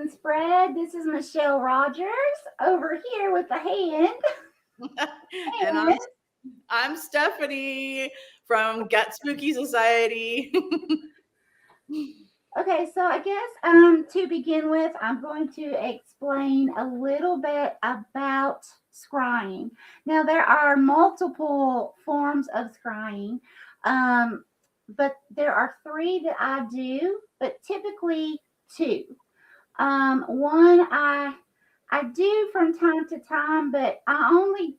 and Spread. This is Michelle Rogers over here with the hand. And I'm Stephanie from Get Spooky Society. Okay, so I guess to begin with, I'm going to explain a little bit about scrying. Now, there are multiple forms of scrying, but there are three that I do, but typically two. One I do from time to time, but I only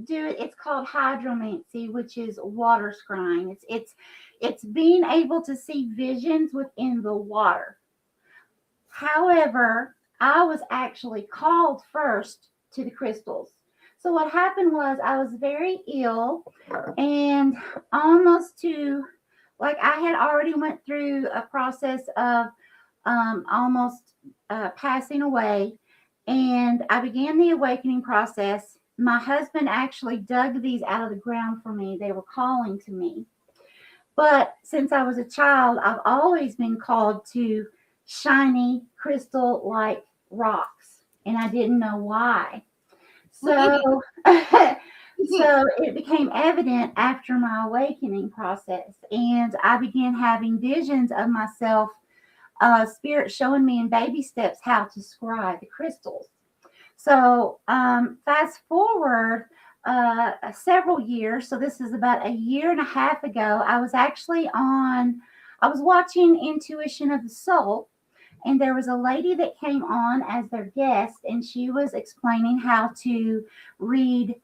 do it. It's called hydromancy, which is water scrying. It's being able to see visions within the water. However, I was actually called first to the crystals. So what happened was I was very ill and almost to like I had already went through a process of almost passing away, and I began the awakening process. My husband actually dug these out of the ground for me. They were calling to me. But since I was a child, I've always been called to shiny crystal like rocks, and I didn't know why. So, so it became evident after my awakening process, and I began having visions of myself, spirit showing me in baby steps how to scry the crystals. So fast forward several years. So this is about a year and a half ago. I was watching Intuition of the Soul, and there was a lady that came on as their guest, and she was explaining how to read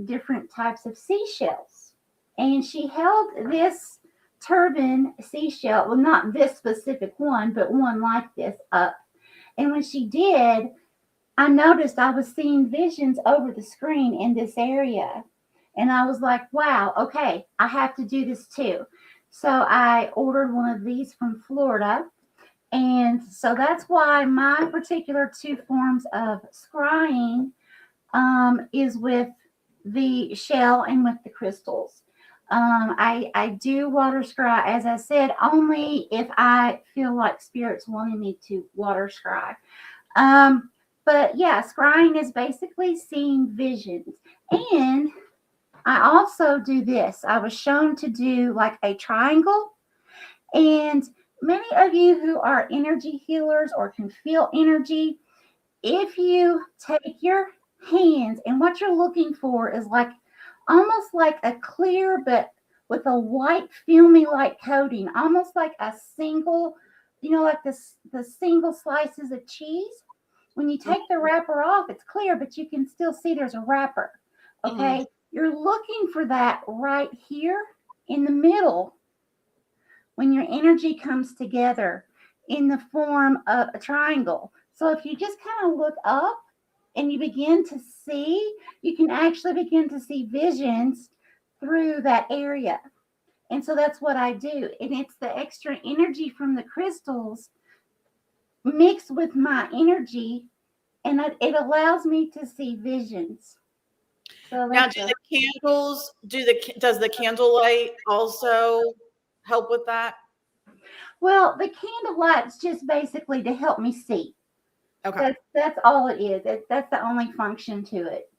different types of seashells. And she held this turban seashell, well, not this specific one, but one like this up. And when she did, I noticed I was seeing visions over the screen in this area. And I was like, wow, okay, I have to do this too. So I ordered one of these from Florida. And so that's why my particular two forms of scrying is with the shell and with the crystals. I do water scry, as I said, only if I feel like spirit's wanting me to water scry. But yeah, scrying is basically seeing visions. And I also do this. I was shown to do like a triangle. And many of you who are energy healers or can feel energy, if you take your hands, and what you're looking for is like almost like a clear but with a white filmy like coating, almost like a single, like the single slices of cheese. When you take the wrapper off, it's clear, but you can still see there's a wrapper. Okay. You're looking for that right here in the middle when your energy comes together in the form of a triangle. So if you just kind of look up and you begin to see, you can actually begin to see visions through that area. And so that's what I do. And it's the extra energy from the crystals mixed with my energy, and it allows me to see visions. So now, do the candles, does the candlelight also help with that? Well, the candlelight's just basically to help me see. Okay. That's all it is. That's the only function to it.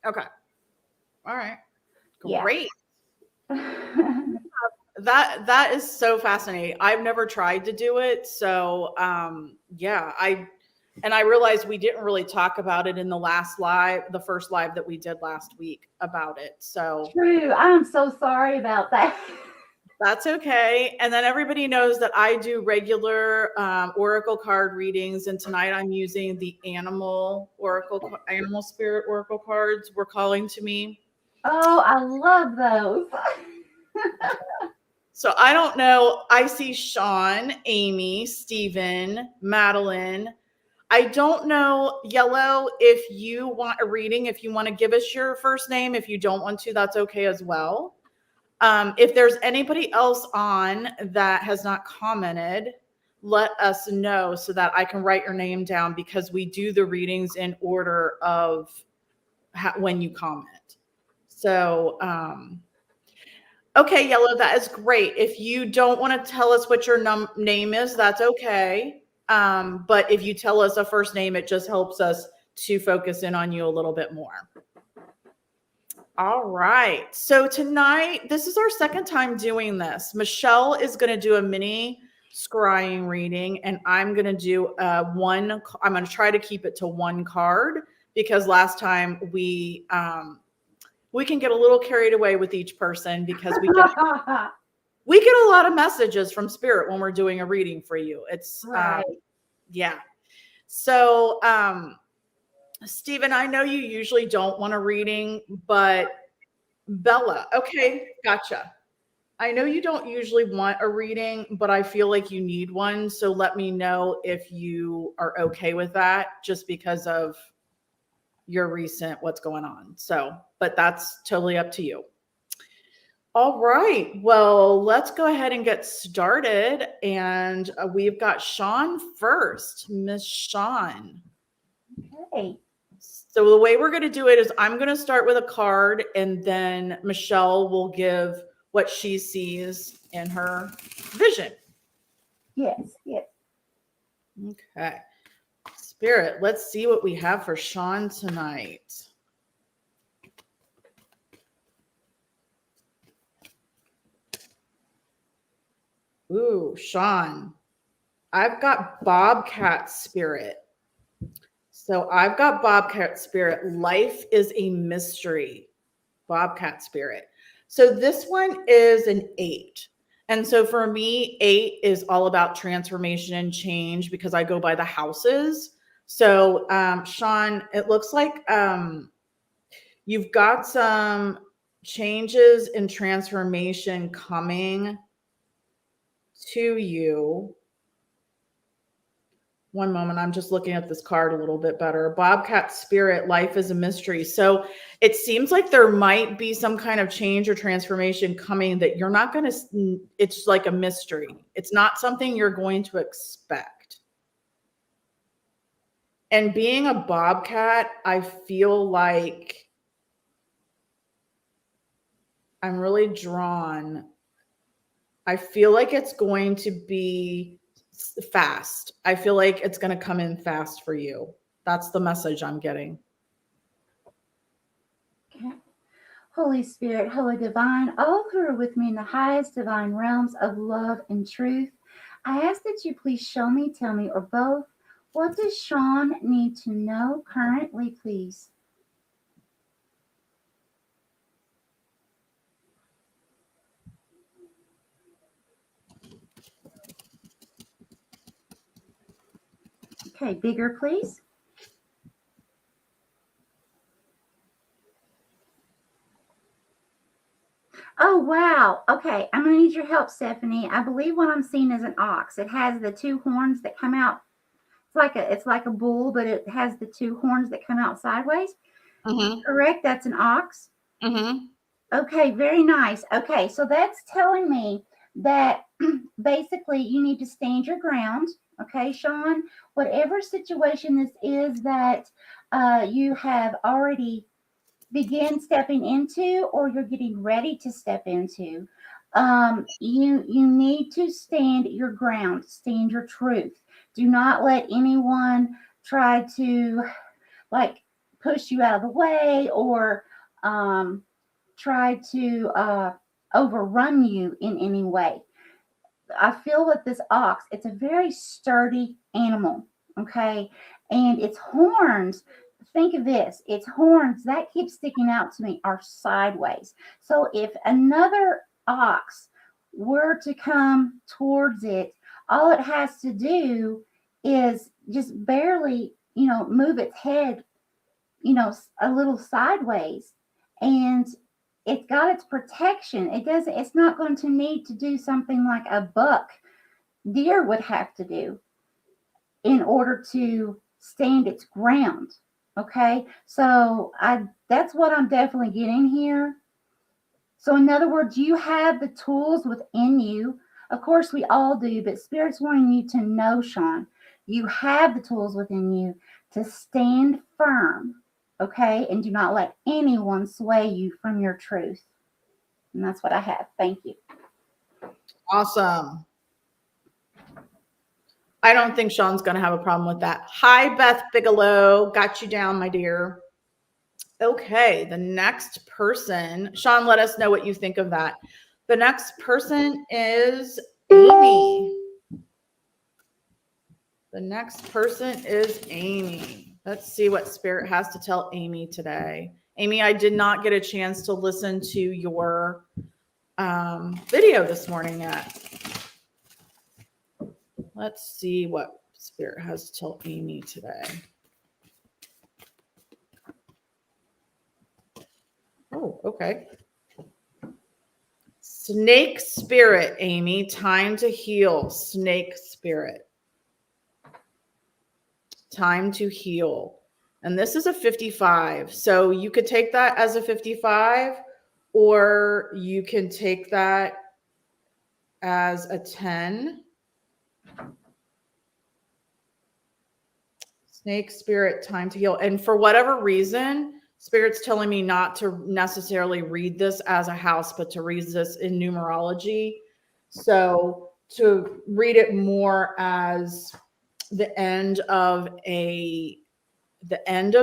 Okay. All right. Great. Yeah. That is so fascinating. I've never tried to do it. So yeah, I realized we didn't really talk about it in the first live that we did last week about it. So true. I'm so sorry about that. That's okay. And then everybody knows that I do regular oracle card readings. And tonight I'm using the animal spirit oracle cards were calling to me. Oh, I love those. So I don't know. I see Sean, Amy, Stephen, Madeline. I don't know, Yellow, if you want a reading, if you want to give us your first name. If you don't want to, that's okay as well. If there's anybody else on that has not commented, let us know so that I can write your name down, because we do the readings in order of when you comment. So, okay, Yellow, that is great. If you don't want to tell us what your name is, that's okay. But if you tell us a first name, it just helps us to focus in on you a little bit more. All right. So tonight, this is our second time doing this. Michelle is going to do a mini scrying reading, and I'm going to do I'm going to try to keep it to one card, because last time we can get a little carried away with each person, because we get a lot of messages from spirit when we're doing a reading for you. It's Right. yeah. So, Stephen, I know you usually don't want a reading, but Bella, okay, gotcha. I know you don't usually want a reading, but I feel like you need one. So let me know if you are okay with that, just because of your recent what's going on. So, but that's totally up to you. All right. Well, let's go ahead and get started. And we've got Sean first. Miss Sean. Okay. So the way we're going to do it is I'm going to start with a card, and then Michelle will give what she sees in her vision. Yes. Okay. Spirit, let's see what we have for Sean tonight. Ooh, Sean. I've got Bobcat Spirit. So I've got Bobcat Spirit. Life is a mystery. Bobcat Spirit. So this one is an 8. And so for me, 8 is all about transformation and change, because I go by the houses. So Sean, it looks like you've got some changes and transformation coming to you. One moment, I'm just looking at this card a little bit better. Bobcat Spirit, life is a mystery. So it seems like there might be some kind of change or transformation coming that you're not going to, it's like a mystery. It's not something you're going to expect. And being a bobcat, I feel like I'm really drawn. I feel like it's going to be fast. I feel like it's going to come in fast for you. That's the message I'm getting. Okay. Holy Spirit, Holy Divine, all who are with me in the highest divine realms of love and truth, I ask that you please show me, tell me, or both, what does Sean need to know currently, please? Okay, bigger, please. Oh, wow. Okay, I'm going to need your help, Stephanie. I believe what I'm seeing is an ox. It has the 2 horns that come out. It's like a bull, but it has the 2 horns that come out sideways. Mm-hmm. Correct? That's an ox. Mm-hmm. Okay, very nice. Okay, so that's telling me that basically you need to stand your ground. Okay, Sean, whatever situation this is that you have already began stepping into, or you're getting ready to step into, you need to stand your ground, stand your truth. Do not let anyone try to like push you out of the way, or try to overrun you in any way. I feel with this ox, it's a very sturdy animal, okay? And its horns, think of this, its horns that keep sticking out to me are sideways. So if another ox were to come towards it, all it has to do is just barely, move its head, a little sideways, and it's got its protection. It's not going to need to do something like a buck deer would have to do in order to stand its ground. Okay, so that's what I'm definitely getting here. So in other words, you have the tools within you. Of course we all do, but Spirit's wanting you to know, Sean, you have the tools within you to stand firm. Okay, and do not let anyone sway you from your truth. And that's what I have. Thank you. Awesome. I don't think Sean's going to have a problem with that. Hi, Beth Bigelow. Got you down, my dear. Okay, the next person. Sean, let us know what you think of that. The next person is Amy. The next person is Amy. Let's see what Spirit has to tell Amy today. Amy, I did not get a chance to listen to your video this morning yet. Let's see what Spirit has to tell Amy today. Oh, okay. Snake Spirit, Amy. Time to heal. Snake Spirit. Time to heal. And this is a 55. So you could take that as a 55, or you can take that as a 10. Snake Spirit, time to heal. And for whatever reason, Spirit's telling me not to necessarily read this as a house, but to read this in numerology. So to read it more as the end of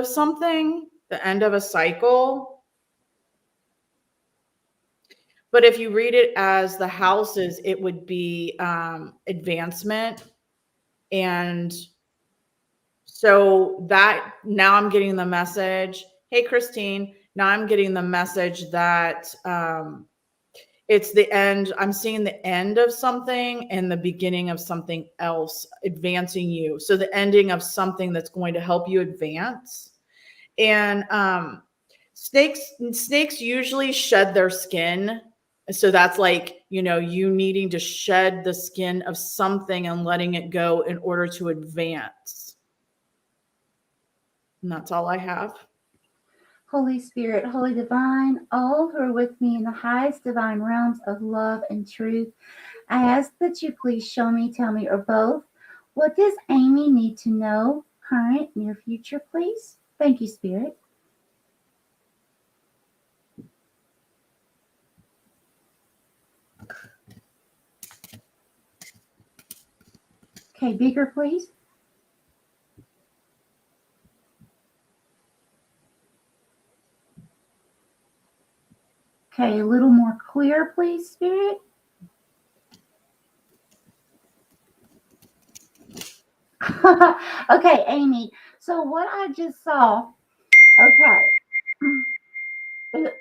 something, the end of a cycle. But if you read it as the houses, it would be advancement. And so that now I'm getting the message. Hey, Christine, now I'm getting the message that it's the end. I'm seeing the end of something and the beginning of something else advancing you. So the ending of something that's going to help you advance. And snakes usually shed their skin. So that's like, you needing to shed the skin of something and letting it go in order to advance. And that's all I have. Holy Spirit, Holy Divine, all who are with me in the highest divine realms of love and truth, I ask that you please show me, tell me, or both, what does Amy need to know, current, near future, please? Thank you, Spirit. Okay, bigger, please. Okay, a little more clear, please, Spirit. Okay, Amy. So what I just saw, okay,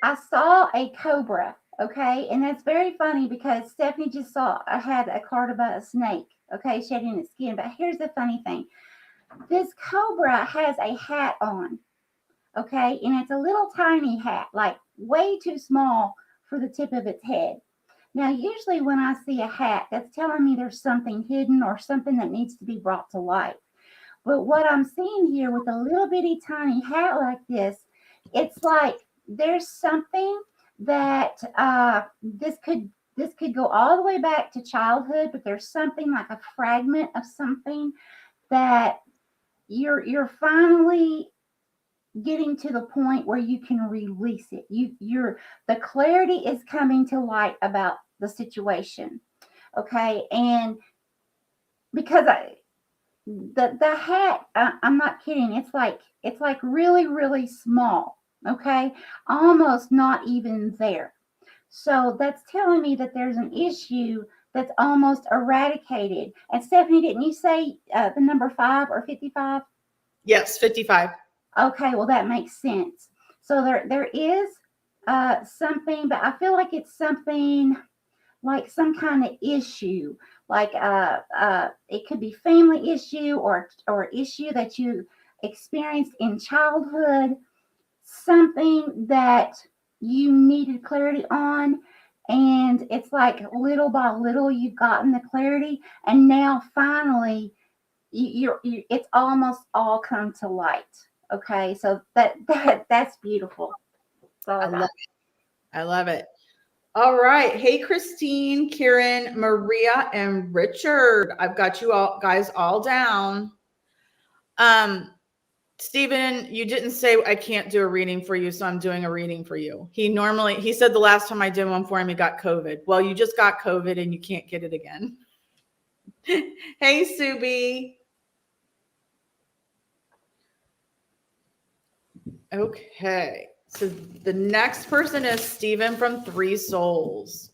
I saw a cobra, okay, and that's very funny because Stephanie just I had a card about a snake, okay, shedding its skin. But here's the funny thing. This cobra has a hat on, okay, and it's a little tiny hat, like way too small for the tip of its head. Now, usually when I see a hat, that's telling me there's something hidden or something that needs to be brought to light. But what I'm seeing here with a little bitty tiny hat like this, it's like there's something that this could go all the way back to childhood, but there's something like a fragment of something that you're finally getting to the point where you can release it. The clarity is coming to light about the situation. Okay. And because the hat, I'm not kidding. It's like really, really small. Okay. Almost not even there. So that's telling me that there's an issue that's almost eradicated. And Stephanie, didn't you say the number 5 or 55? Yes, 55. Okay, well, that makes sense. So there is something, but I feel like it's something like some kind of issue, like it could be family issue or issue that you experienced in childhood, something that you needed clarity on. And it's like little by little you've gotten the clarity, and now finally it's almost all come to light. Okay, so that's beautiful. I love it. All right. Hey, Christine, Kieran, Maria, and Richard. I've got you all guys all down. Stephen, you didn't say I can't do a reading for you, so I'm doing a reading for you. He said the last time I did one for him, he got COVID. Well, you just got COVID and you can't get it again. Hey, Subi. Okay. So the next person is Stephen from Three Souls.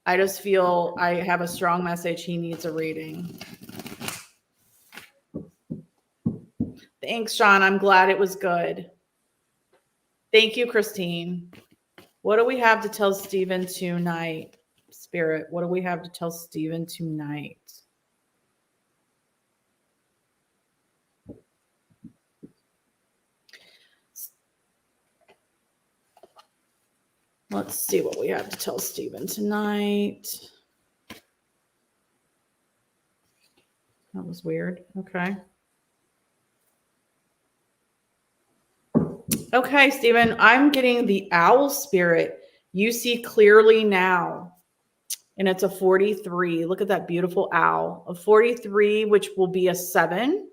I just feel I have a strong message. He needs a reading. Thanks, Sean. I'm glad it was good. Thank you, Christine. What do we have to tell Stephen tonight? Spirit, what do we have to tell Stephen tonight? Let's see what we have to tell Stephen tonight. That was weird. Okay. Okay, Stephen, I'm getting the owl spirit. You see clearly now. And it's a 43. Look at that beautiful owl. A 43, which will be a 7.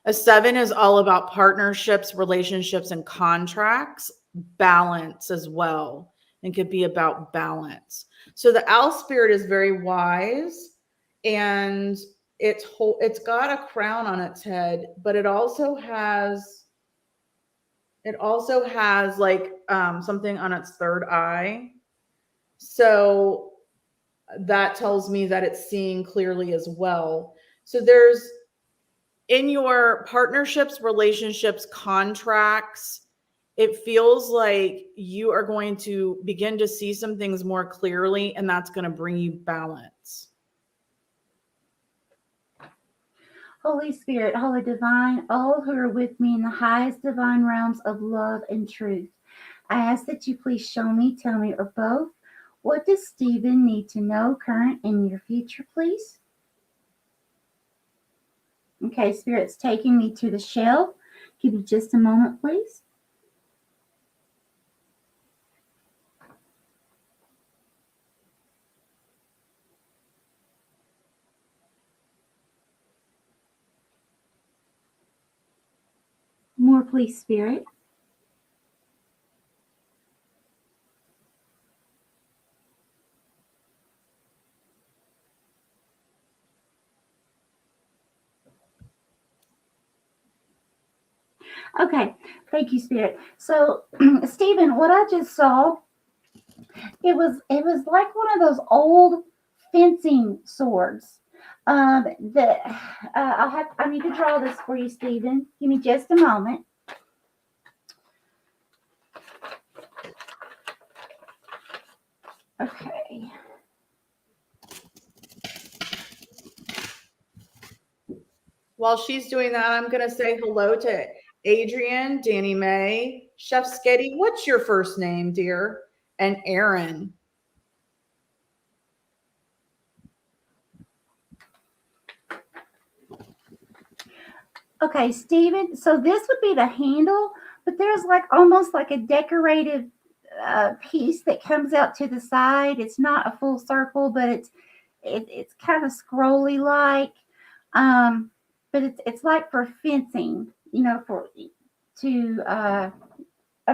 A 7 is all about partnerships, relationships, and contracts, balance as well, and could be about balance. So the owl spirit is very wise, and it's got a crown on its head, but it also has like something on its third eye. So that tells me that it's seeing clearly as well. So there's, in your partnerships, relationships, contracts, it feels like you are going to begin to see some things more clearly, and that's going to bring you balance. Holy Spirit, Holy Divine, all who are with me in the highest divine realms of love and truth, I ask that you please show me, tell me, or both, what does Stephen need to know, current and near future, please? Okay, Spirit's taking me to the shelf. Give me just a moment, please. More, please, Spirit. Okay, thank you, Spirit. So, Stephen, what I just saw, it was like one of those old fencing swords. That I need to draw this for you, Stephen. Give me just a moment. Okay. While she's doing that, I'm going to say hello to Adrian, Danny Mae, Chef Sketty. What's your first name, dear? And Aaron. Okay, Stephen. So this would be the handle, but there's like almost like a decorative piece that comes out to the side. It's not a full circle, but it's kind of scrolly like. But it's like for fencing, I'm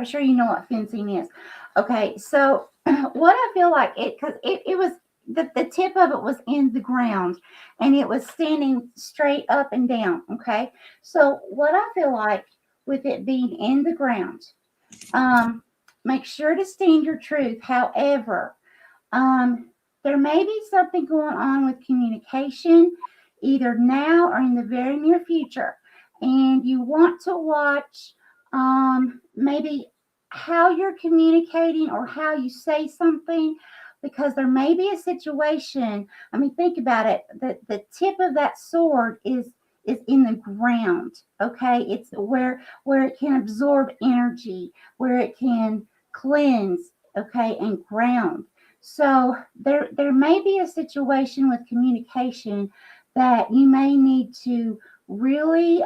sure you know what fencing is. Okay, so what I feel like because it was the tip of it was in the ground and it was standing straight up and down. Okay, so what I feel like with it being in the ground, make sure to stand your truth. However, there may be something going on with communication, either now or in the very near future, and you want to watch maybe how you're communicating or how you say something, because there may be a situation. I mean, think about it. The tip of that sword is in the ground. Okay, it's where it can absorb energy, where it can cleanse. Okay, and ground. So there may be a situation with communication that you may need to really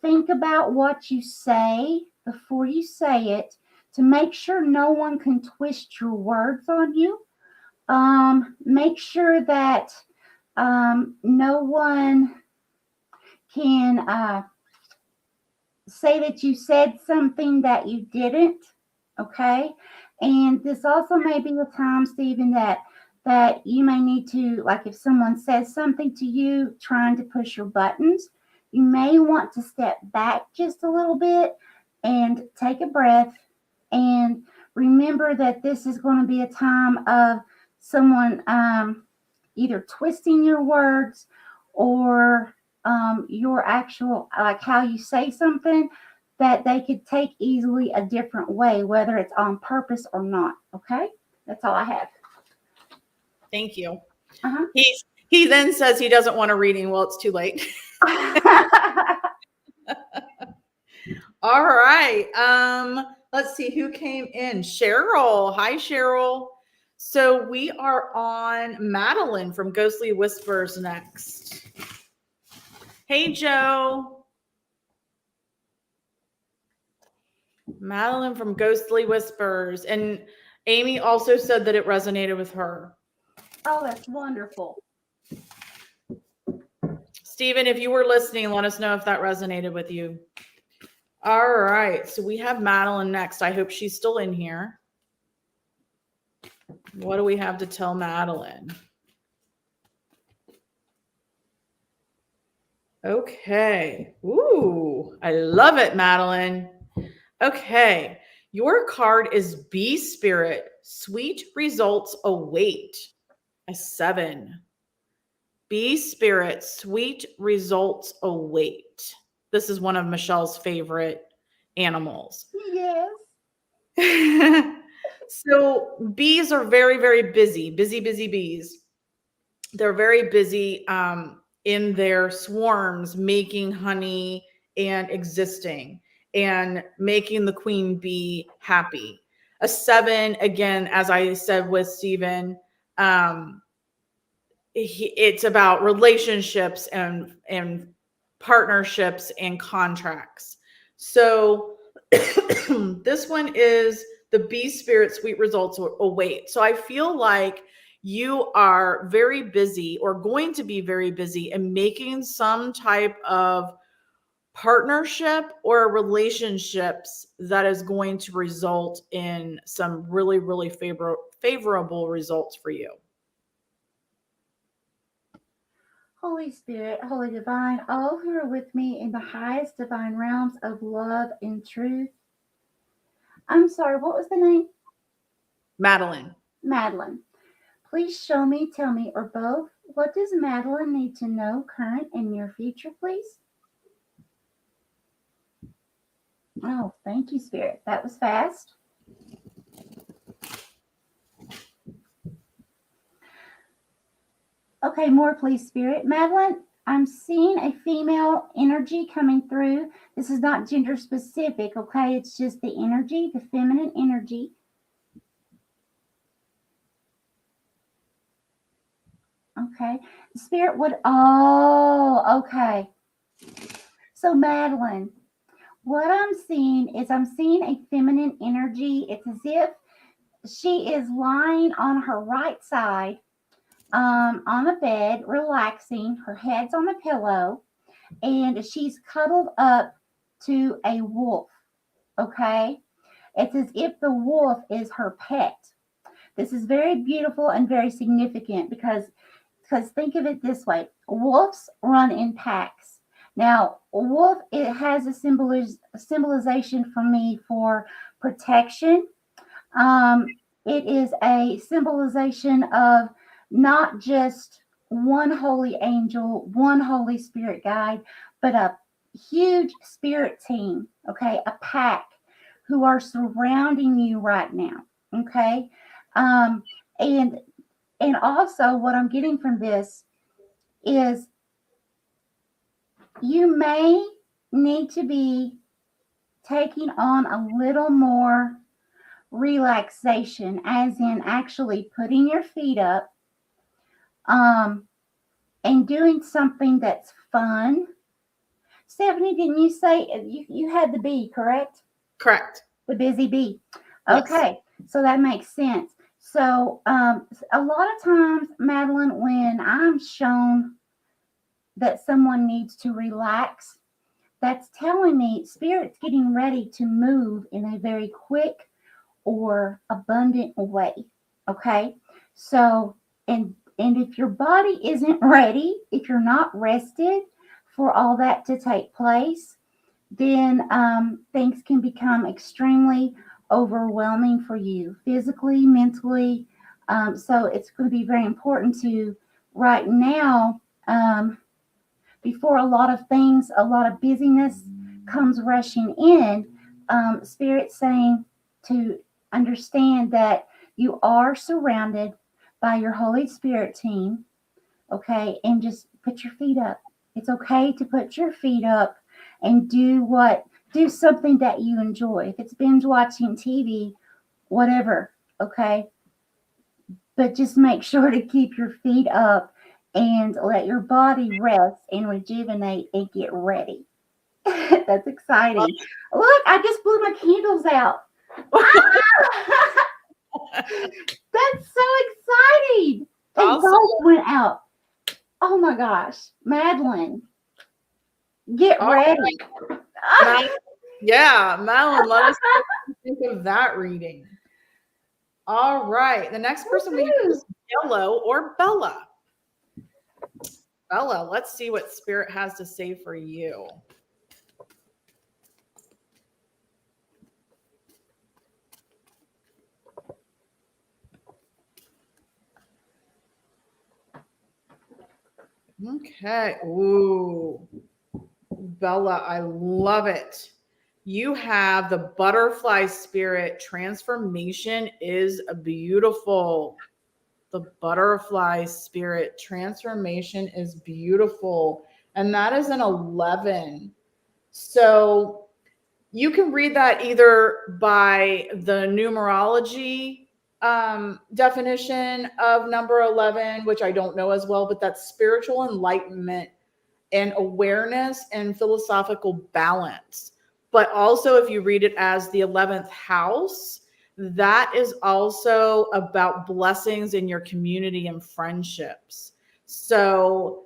think about what you say before you say it, to make sure no one can twist your words on you. Make sure that no one can say that you said something that you didn't. Okay. And this also may be a time, Stephen, that that you may need to, like if someone says something to you trying to push your buttons, you may want to step back just a little bit and take a breath and remember that this is going to be a time of someone either twisting your words or your actual, like how you say something, that they could take easily a different way, whether it's on purpose or not. Okay? That's all I have. Thank you. Uh-huh. He then says he doesn't want a reading. Well, it's too late. All right. Let's see who came in. Cheryl. Hi, Cheryl. So we are on Madeline from Ghostly Whispers next. Hey, Joe. Madeline from Ghostly Whispers. And Amy also said that it resonated with her. Oh, that's wonderful. Stephen, if you were listening, let us know if that resonated with you. All right. So we have Madeline next. I hope she's still in here. What do we have to tell Madeline? Okay. Ooh, I love it, Madeline. Okay. Your card is Bee Spirit. Sweet results await. A 7. Bee Spirit. Sweet results await. This is one of Michelle's favorite animals. Yes. So bees are very, very busy bees. They're very busy in their swarms, making honey and existing and making the queen bee happy. A 7, again, as I said with Stephen, it's about relationships and partnerships and contracts. So this one is the Bee Spirit. Sweet results await. So I feel like you are very busy or going to be very busy in making some type of partnership or relationships that is going to result in some really, really favorable results for you. Holy Spirit, Holy Divine, all who are with me in the highest divine realms of love and truth. I'm sorry, what was the name? Madeline. Madeline. Please show me, tell me, or both, what does Madeline need to know current and near future, please? Oh, thank you, Spirit. That was fast. Okay, more please, Spirit. Madeline, I'm seeing a female energy coming through. This is not gender specific, okay? It's just the energy, the feminine energy. Okay. Spirit would, oh, okay. So, Madeline, what I'm seeing is I'm seeing a feminine energy. It's as if she is lying on her right side on the bed, relaxing. Her head's on the pillow, and she's cuddled up to a wolf. Okay? It's as if the wolf is her pet. This is very beautiful and very significant because think of it this way. Wolves run in packs. Now, wolf, it has a symbolization for me for protection. It is a symbolization of not just one holy angel, one Holy Spirit guide, but a huge spirit team, okay, a pack who are surrounding you right now, okay? And also what I'm getting from this is you may need to be taking on a little more relaxation, as in actually putting your feet up and doing something that's fun. Stephanie, didn't you say you had the bee, correct? Correct. The busy bee. Yes. Okay, so that makes sense. So a lot of times, Madeline, when I'm shown that someone needs to relax, that's telling me Spirit's getting ready to move in a very quick or abundant way. Okay, so And if your body isn't ready, if you're not rested for all that to take place, then things can become extremely overwhelming for you physically, mentally. So it's going to be very important to right now, before a lot of things, a lot of busyness comes rushing in, Spirit saying to understand that you are surrounded by your Holy Spirit team, okay? And just put your feet up. It's okay to put your feet up and do something that you enjoy. If it's binge watching TV, whatever, okay? But just make sure to keep your feet up and let your body rest and rejuvenate and get ready. That's exciting. Look, I just blew my candles out. That's so exciting. And Awesome. both went out. Oh my gosh. Madeline, get All ready. Yeah, Madeline, let us know what you think of that reading. All right. The next person we have is Yellow or Bella. Bella, let's see what Spirit has to say for you. Okay. Ooh. Bella, I love it. You have the butterfly spirit. Transformation is beautiful. The butterfly spirit. Transformation is beautiful. And that is an 11. So you can read that either by the numerology definition of number 11, which I don't know as well, but that's spiritual enlightenment and awareness and philosophical balance. But also, if you read it as the 11th house, that is also about blessings in your community and friendships. So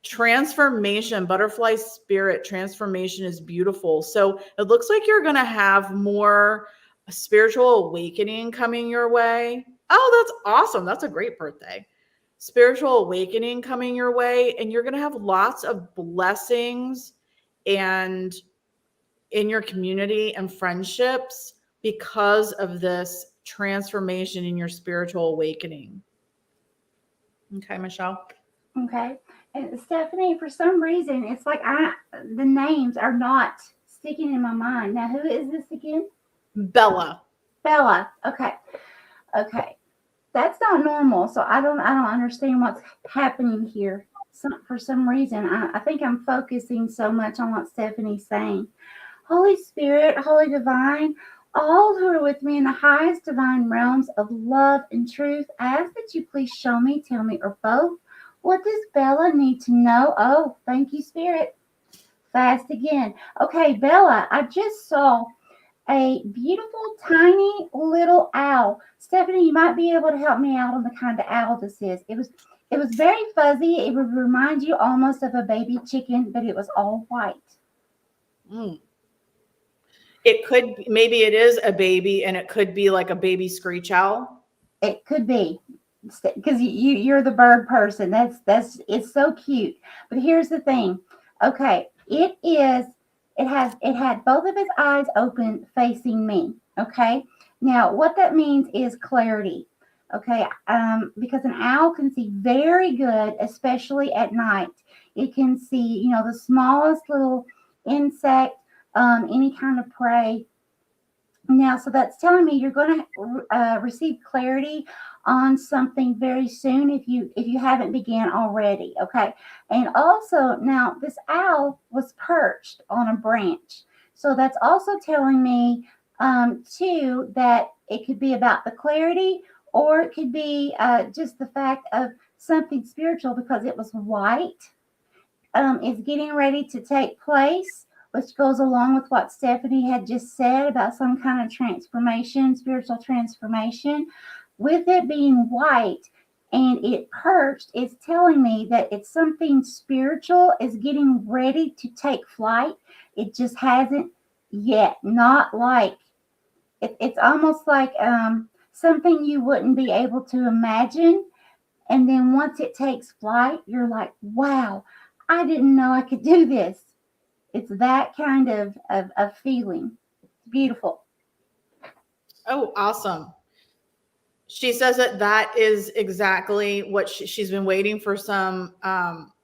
transformation, butterfly spirit, transformation is beautiful. So it looks like you're going to have more spiritual awakening coming your way. Oh, that's awesome. That's a great birthday. Spiritual awakening coming your way, and you're going to have lots of blessings and in your community and friendships because of this transformation in your spiritual awakening. Okay, Michelle. Okay. And Stephanie, for some reason, it's like the names are not sticking in my mind. Now, who is this again? Bella. Bella. Okay. Okay. That's not normal. So I don't understand what's happening here. For some reason, I think I'm focusing so much on what Stephanie's saying. Holy Spirit, Holy Divine, all who are with me in the highest divine realms of love and truth, I ask that you please show me, tell me, or both. What does Bella need to know? Oh, thank you, Spirit. Fast again. Okay, Bella, I just saw a beautiful, tiny little owl. Stephanie, you might be able to help me out on the kind of owl this is. It was very fuzzy. It would remind you almost of a baby chicken, but it was all white. It could, maybe it is a baby, and it could be like a baby screech owl. It could be, because you're the bird person. That's it's so cute. But here's the thing. Okay, it had both of its eyes open facing me. Okay, now what that means is clarity. Okay, because an owl can see very good, especially at night. It can see, the smallest little insect, any kind of prey. Now, so that's telling me you're going to receive clarity on something very soon if you haven't began already. Okay. And also, now this owl was perched on a branch. So that's also telling me too that it could be about the clarity, or it could be just the fact of something spiritual, because it was white, is getting ready to take place, which goes along with what Stephanie had just said about some kind of transformation, spiritual transformation. With it being white and it perched, it's telling me that it's something spiritual is getting ready to take flight. It just hasn't yet. Not like, it's almost like something you wouldn't be able to imagine And then once it takes flight, you're like, wow, I didn't know I could do this. It's that kind of feeling. It's beautiful. Oh, awesome. She says that is exactly what she's been waiting for, some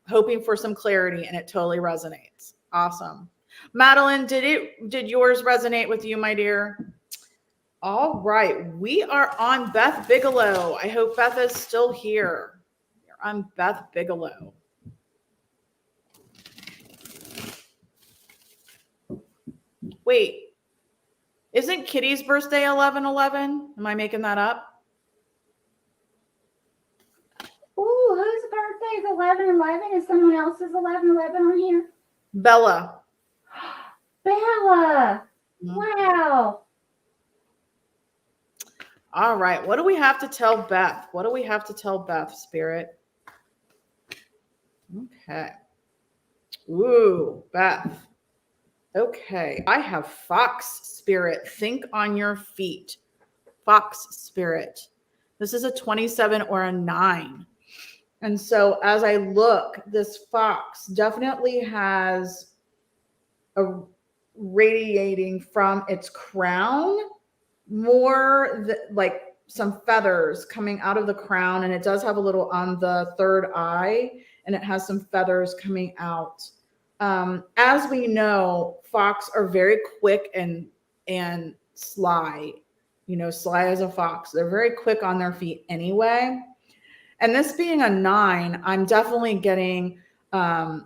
hoping for some clarity, and it totally resonates. Awesome. Madeline, did yours resonate with you, my dear? All right. We are on Beth Bigelow. I hope Beth is still here. You're on Beth Bigelow. Wait, isn't Kitty's birthday 11/11? Am I making that up? Ooh, whose birthday is 11/11? Is someone else's 11/11 on here? Bella. Bella. Mm-hmm. Wow. All right. What do we have to tell Beth? What do we have to tell Beth, Spirit? Okay. Ooh, Beth. Okay. I have Fox Spirit. Think on your feet. Fox Spirit. This is a 27 or a 9. And so as I look, this fox definitely has a radiating from its crown more like some feathers coming out of the crown. And it does have a little on the third eye, and it has some feathers coming out. As we know, fox are very quick and sly, sly as a fox. They're very quick on their feet anyway. And this being a 9, I'm definitely getting a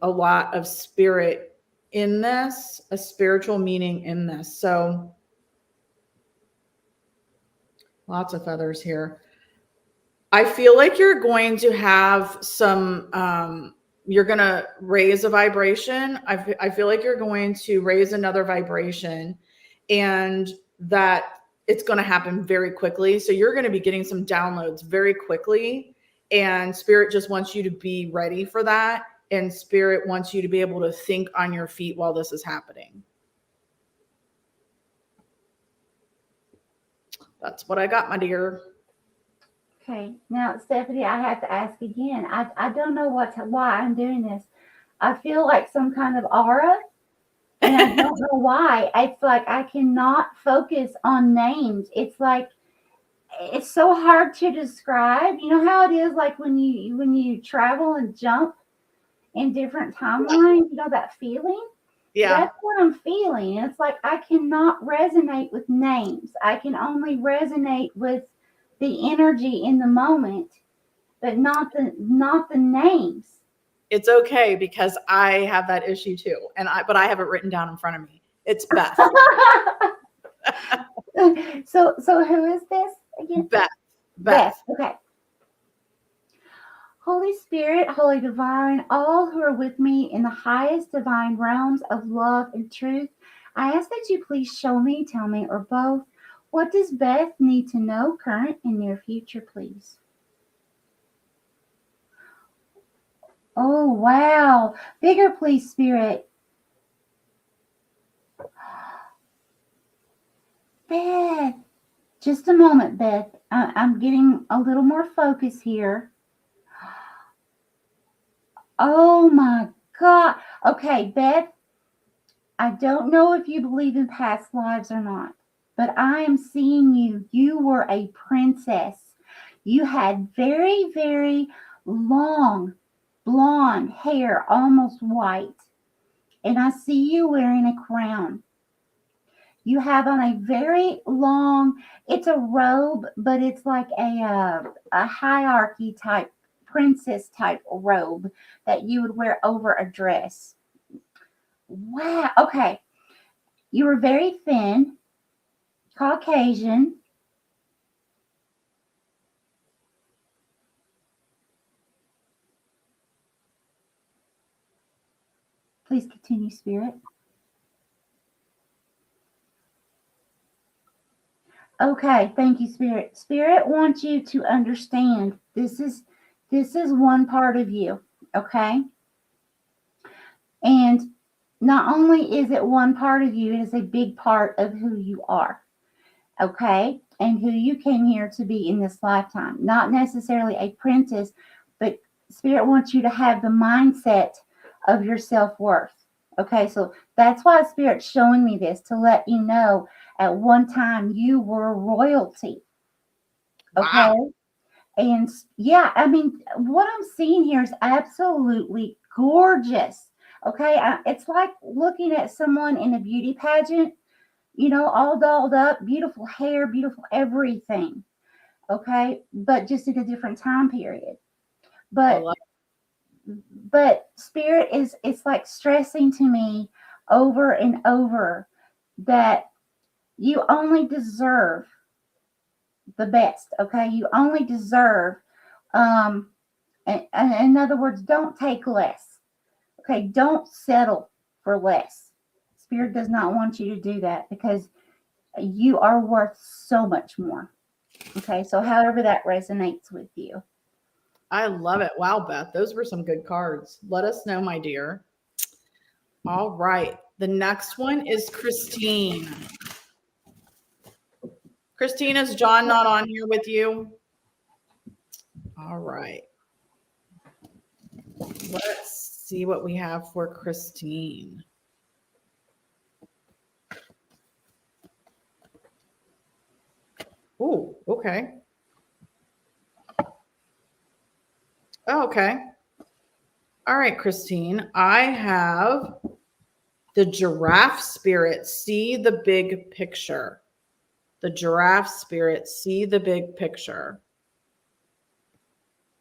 lot of spirit in this, a spiritual meaning in this. So lots of feathers here. I feel like you're going to have some, you're going to raise a vibration. I feel like you're going to raise another vibration, and that it's going to happen very quickly. So you're going to be getting some downloads very quickly, and Spirit just wants you to be ready for that. And Spirit wants you to be able to think on your feet while this is happening. That's what I got, my dear. Okay. Now, Stephanie, I have to ask again. I don't know why I'm doing this. I feel like some kind of aura, and I don't know why. It's like I cannot focus on names. It's like it's so hard to describe. You know how it is, like when you travel and jump in different timelines. You know that feeling. Yeah, that's what I'm feeling. It's like I cannot resonate with names. I can only resonate with the energy in the moment, but not the names. It's okay, because I have that issue too, but I have it written down in front of me. It's Beth. So who is this again? Beth. Okay. Holy Spirit, Holy Divine, all who are with me in the highest divine realms of love and truth, I ask that you please show me, tell me, or both, what does Beth need to know, current and near future, please? Oh, wow. Bigger, please, Spirit. Beth. Just a moment, Beth. I'm getting a little more focus here. Oh, my God. Okay, Beth, I don't know if you believe in past lives or not, but I am seeing you. You were a princess. You had very, very long blonde hair, almost white. And I see you wearing a crown. You have on a very long, it's a robe, but it's like a hierarchy type, princess type robe that you would wear over a dress. Wow. Okay. You were very thin, Caucasian. Please continue, Spirit. Okay, thank you, Spirit. Spirit wants you to understand this is one part of you, okay? And not only is it one part of you, it is a big part of who you are, okay? and who you came here to be in this lifetime. Not necessarily a princess, but Spirit wants you to have the mindset of your self-worth. Okay, so that's why Spirit's showing me this, to let you know at one time you were royalty. Okay. Wow. And yeah, I mean, what I'm seeing here is absolutely gorgeous. Okay. It's like looking at someone in a beauty pageant, all dolled up, beautiful hair, beautiful everything. Okay. But just in a different time period. I But love Spirit it's like stressing to me over and over that you only deserve the best. Okay. You only deserve, in other words, don't take less. Okay. Don't settle for less. Spirit does not want you to do that, because you are worth so much more. Okay. So however that resonates with you. I love it. Wow, Beth, those were some good cards. Let us know, my dear. All right. The next one is Christine. Christine, is John not on here with you? All right. Let's see what we have for Christine. Oh, okay. Oh, okay. All right, Christine. I have the Giraffe Spirit. See the big picture. The Giraffe Spirit. See the big picture.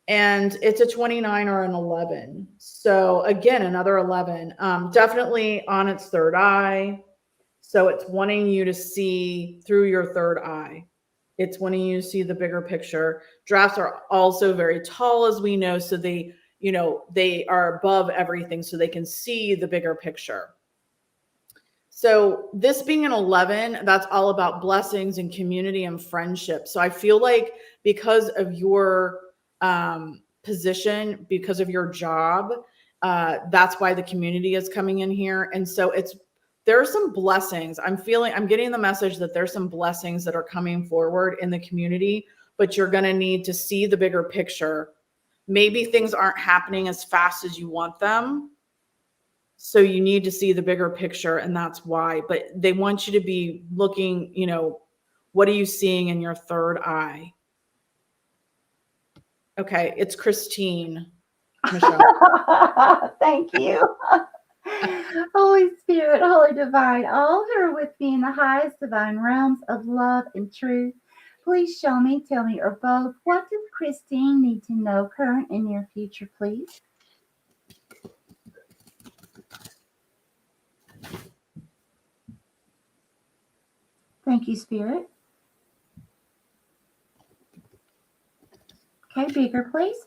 And it's a 29 or an 11. So again, another 11. Definitely on its third eye. So it's wanting you to see through your third eye. It's wanting you to see the bigger picture. Giraffes are also very tall, as we know. So they are above everything, so they can see the bigger picture. So this being an 11, that's all about blessings and community and friendship. So I feel like because of your position, because of your job, that's why the community is coming in here. And so there are some blessings. I'm getting the message that there's some blessings that are coming forward in the community, but you're going to need to see the bigger picture. Maybe things aren't happening as fast as you want them. So you need to see the bigger picture, and that's why. But they want you to be looking, what are you seeing in your third eye? Okay, it's Christine. Michelle. Thank you. Holy Spirit, Holy Divine, all who are with me in the highest divine realms of love and truth, please show me, tell me, or both, what does Christine need to know current and near future, please? Thank you, Spirit. Okay, bigger, please.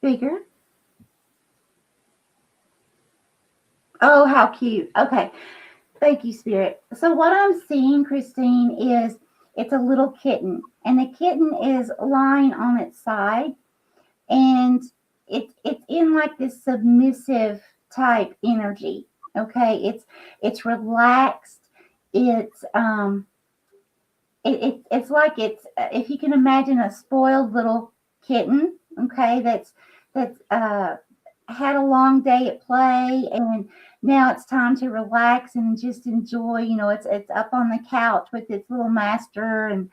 Bigger. Oh, how cute. Okay. Thank you, Spirit. So what I'm seeing, Christine, is it's a little kitten, and the kitten is lying on its side, and it's in like this submissive type energy. Okay, it's relaxed. It's it's like it's, if you can imagine a spoiled little kitten. Okay, that's had a long day at play, and now it's time to relax and just enjoy. It's up on the couch with its little master, and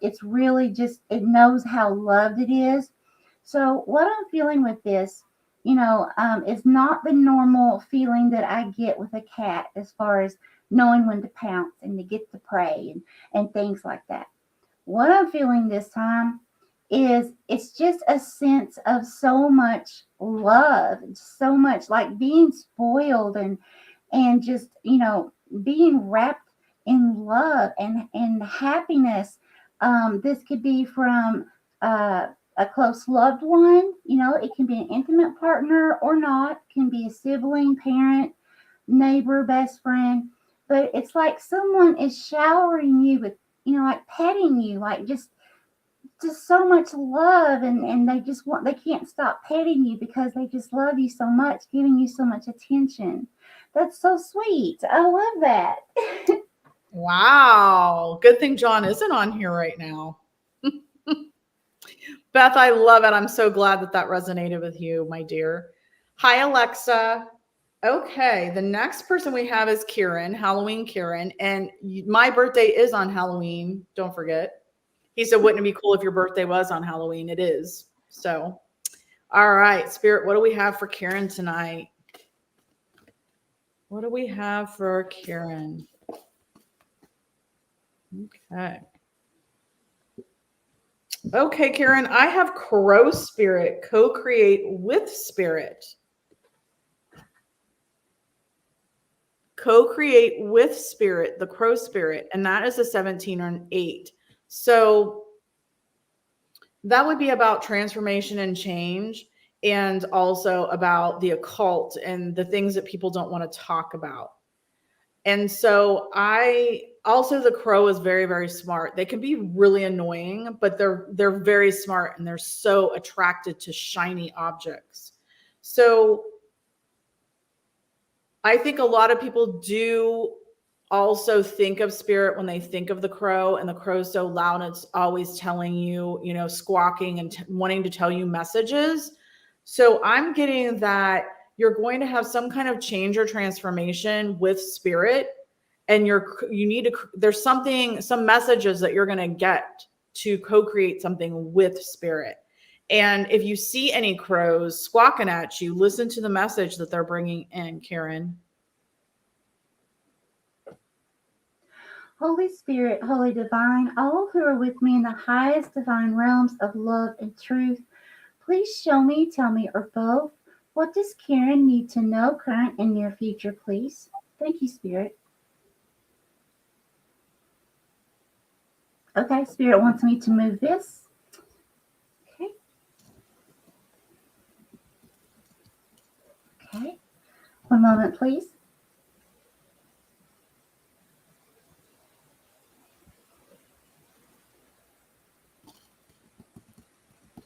it's really just, it knows how loved it is. So what I'm feeling with this, is not the normal feeling that I get with a cat, as far as knowing when to pounce and to get to prey and things like that. What I'm feeling this time is it's just a sense of so much love, so much like being spoiled and just, being wrapped in love and happiness. This could be from a close loved one. It can be an intimate partner or not. It can be a sibling, parent, neighbor, best friend. But it's like someone is showering you with, like petting you, like just just so much love, and they can't stop petting you because they just love you so much, giving you so much attention. That's so sweet. I love that. Wow. Good thing John isn't on here right now. Beth, I love it. I'm so glad that that resonated with you, my dear. Hi, Alexa. Okay, the next person we have is Kieran, Halloween Kieran, and my birthday is on Halloween. Don't forget. He said, wouldn't it be cool if your birthday was on Halloween? It is. So, all right, Spirit, what do we have for Kieran tonight? What do we have for Kieran? Okay. Okay, Kieran, I have Crow Spirit, co-create with Spirit. Co-create with Spirit, the Crow Spirit, and that is a 17 or an 8. So that would be about transformation and change, and also about the occult and the things that people don't want to talk about. And so the crow is very, very smart. They can be really annoying, but they're very smart, and they're so attracted to shiny objects. So I think a lot of people do also think of Spirit when they think of the crow, and the crow's so loud, it's always telling you, squawking and wanting to tell you messages. So I'm getting that you're going to have some kind of change or transformation with Spirit, and there's some messages that you're going to get to co-create something with Spirit. And if you see any crows squawking at you, listen to the message that they're bringing in, Karen. Holy Spirit, Holy Divine, all who are with me in the highest divine realms of love and truth, please show me, tell me, or both, what does Karen need to know, current and near future, please? Thank you, Spirit. Okay, Spirit wants me to move this. Okay. Okay. One moment, please.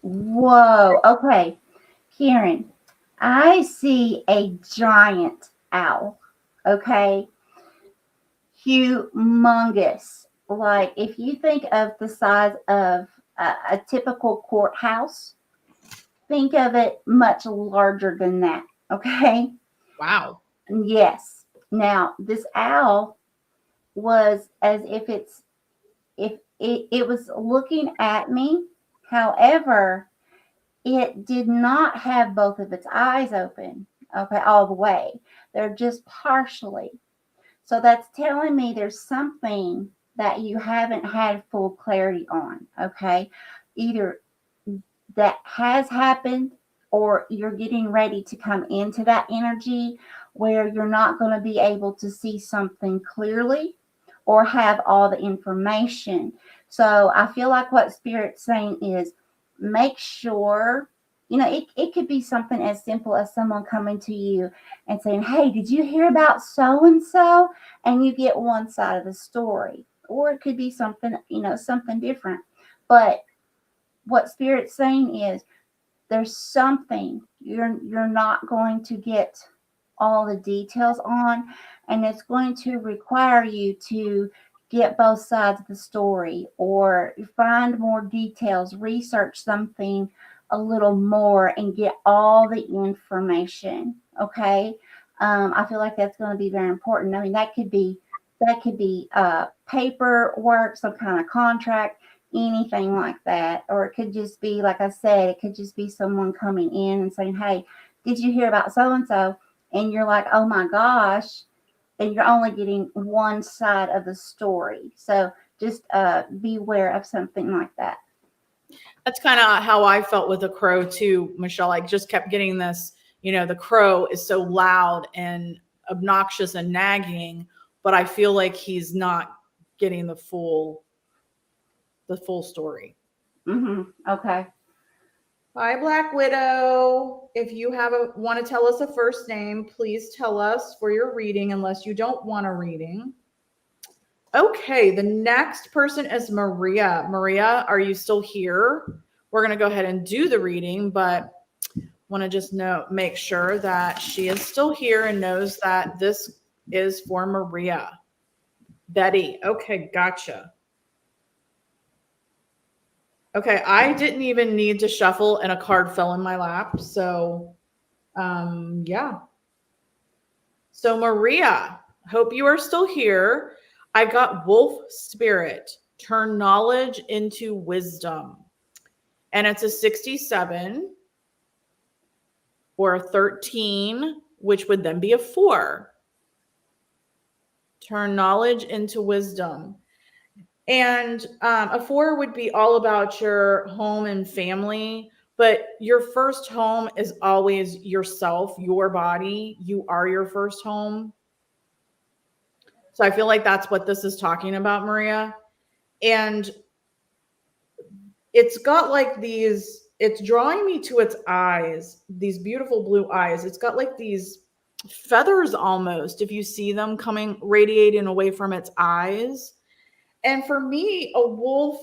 Whoa. Okay. Karen, I see a giant owl. Okay. Humongous. Like if you think of the size of a typical courthouse, think of it much larger than that. Okay. Wow. Yes. Now this owl was as if it was looking at me. However, it did not have both of its eyes open, okay, all the way. They're just partially. So that's telling me there's something that you haven't had full clarity on, okay? Either that has happened or you're getting ready to come into that energy where you're not going to be able to see something clearly or have all the information. So I feel like what Spirit's saying is make sure, it could be something as simple as someone coming to you and saying, hey, did you hear about so-and-so? And you get one side of the story. Or it could be something, something different. But what Spirit's saying is there's something you're not going to get all the details on, and it's going to require you to get both sides of the story or find more details, research something a little more and get all the information. Okay. I feel like that's going to be very important. I mean, that could be paperwork, some kind of contract, anything like that. Or it could just be, like I said, it could just be someone coming in and saying, hey, did you hear about so-and-so? And you're like, oh my gosh, and you're only getting one side of the story. So just beware of something like that. That's kind of how I felt with the crow too, Michelle. I just kept getting this, the crow is so loud and obnoxious and nagging, but I feel like he's not getting the full story. Okay. Hi, Black Widow. If you want to tell us a first name, please tell us for your reading, unless you don't want a reading. Okay, the next person is Maria. Maria, are you still here? We're going to go ahead and do the reading, but want to just make sure that she is still here and knows that this is for Maria. Betty. Okay, gotcha. Okay, I didn't even need to shuffle and a card fell in my lap. So, yeah. So, Maria, hope you are still here. I got Wolf Spirit, turn knowledge into wisdom. And it's a 67 or a 13, which would then be a 4. Turn knowledge into wisdom. And a 4 would be all about your home and family, but your first home is always yourself, your body. You are your first home. So I feel like that's what this is talking about, Maria. And it's got like these, it's drawing me to its eyes, these beautiful blue eyes. It's got like these feathers almost, if you see them coming, radiating away from its eyes. And for me, a wolf,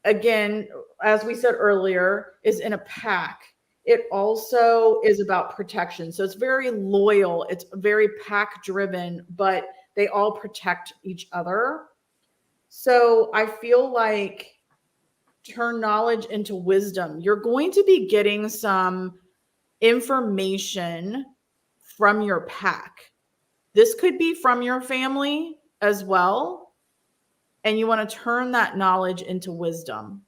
again, as we said earlier, is in a pack. It also is about protection. So it's very loyal. It's very pack driven, but they all protect each other. So I feel like turn knowledge into wisdom. You're going to be getting some information from your pack. This could be from your family as well. And you want to turn that knowledge into wisdom.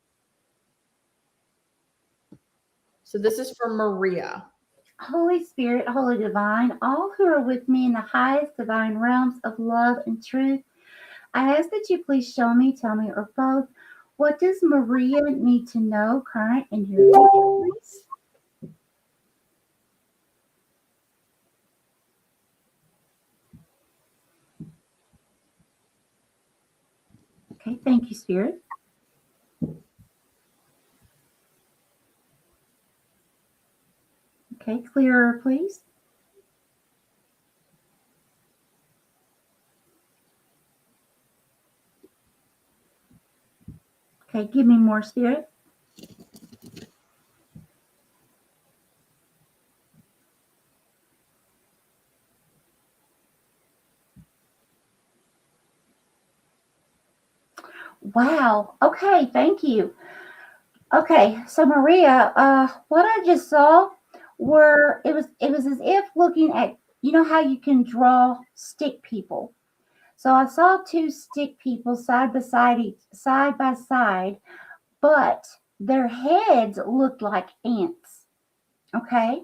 So this is for Maria. Holy Spirit, Holy Divine, all who are with me in the highest divine realms of love and truth, I ask that you please show me, tell me, or both, what does Maria need to know current in your reading, please? Okay, thank you, Spirit. Okay, clearer, please. Okay, give me more, Spirit. Wow. Okay, thank you. Okay, so Maria, what I just saw it was as if looking at, you know how you can draw stick people. So I saw two stick people side by side, but their heads looked like ants. Okay?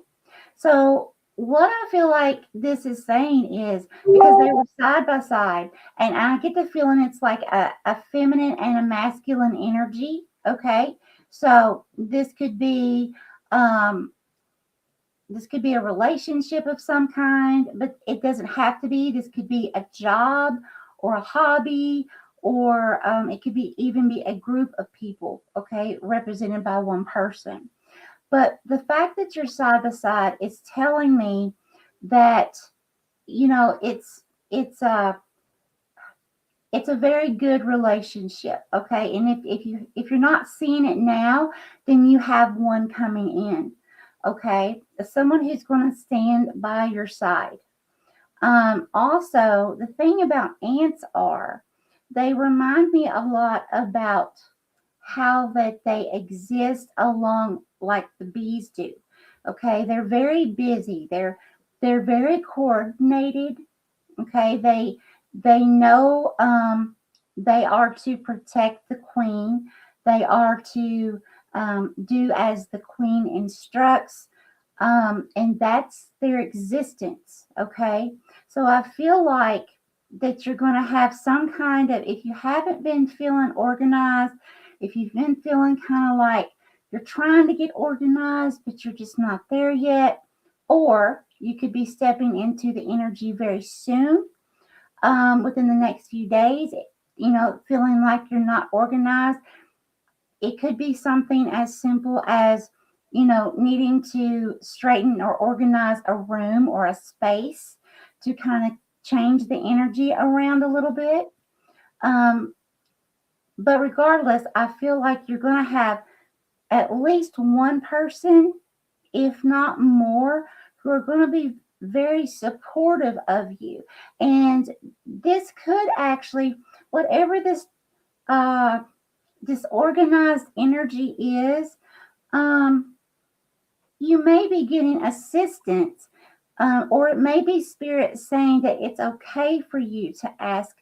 So what I feel like this is saying is because they were side by side, and I get the feeling it's like a feminine and a masculine energy. Okay. So this could be a relationship of some kind, but it doesn't have to be. This could be a job or a hobby, or it could be even be a group of people, okay, represented by one person. But the fact that you're side by side is telling me that, you know, it's a very good relationship, okay? And if you're not seeing it now, then you have one coming in, okay? Someone who's going to stand by your side. Also, the thing about ants are they remind me a lot about how that they exist along like the bees do. Okay, they're very busy. They're very coordinated. Okay, they know they are to protect the queen. They are to do as the queen instructs, and that's their existence. Okay, so I feel like that you're going to have some kind of, if you haven't been feeling organized, if you've been feeling kind of like you're trying to get organized, but you're just not there yet, or you could be stepping into the energy very soon, within the next few days, you know, feeling like you're not organized. It could be something as simple as, you know, needing to straighten or organize a room or a space to kind of change the energy around a little bit. But regardless, I feel like you're going to have at least one person, if not more, who are going to be very supportive of you. And this could actually, whatever this disorganized energy is, you may be getting assistance, or it may be spirit saying that it's okay for you to ask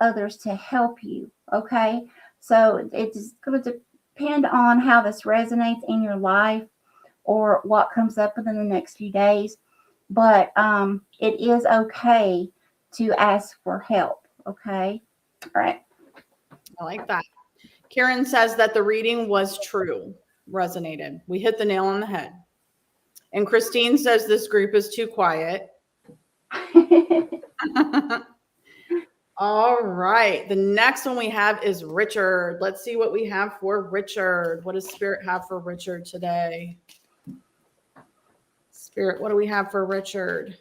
others to help you. Okay, so it's going to depend on how this resonates in your life or what comes up within the next few days. But it is okay to ask for help. Okay, all right. I like that. Karen says that the reading was true, resonated. We hit the nail on the head. And Christine says this group is too quiet. All right. The next one we have is Richard. Let's see what we have for Richard. What does Spirit have for Richard today? Spirit, what do we have for Richard?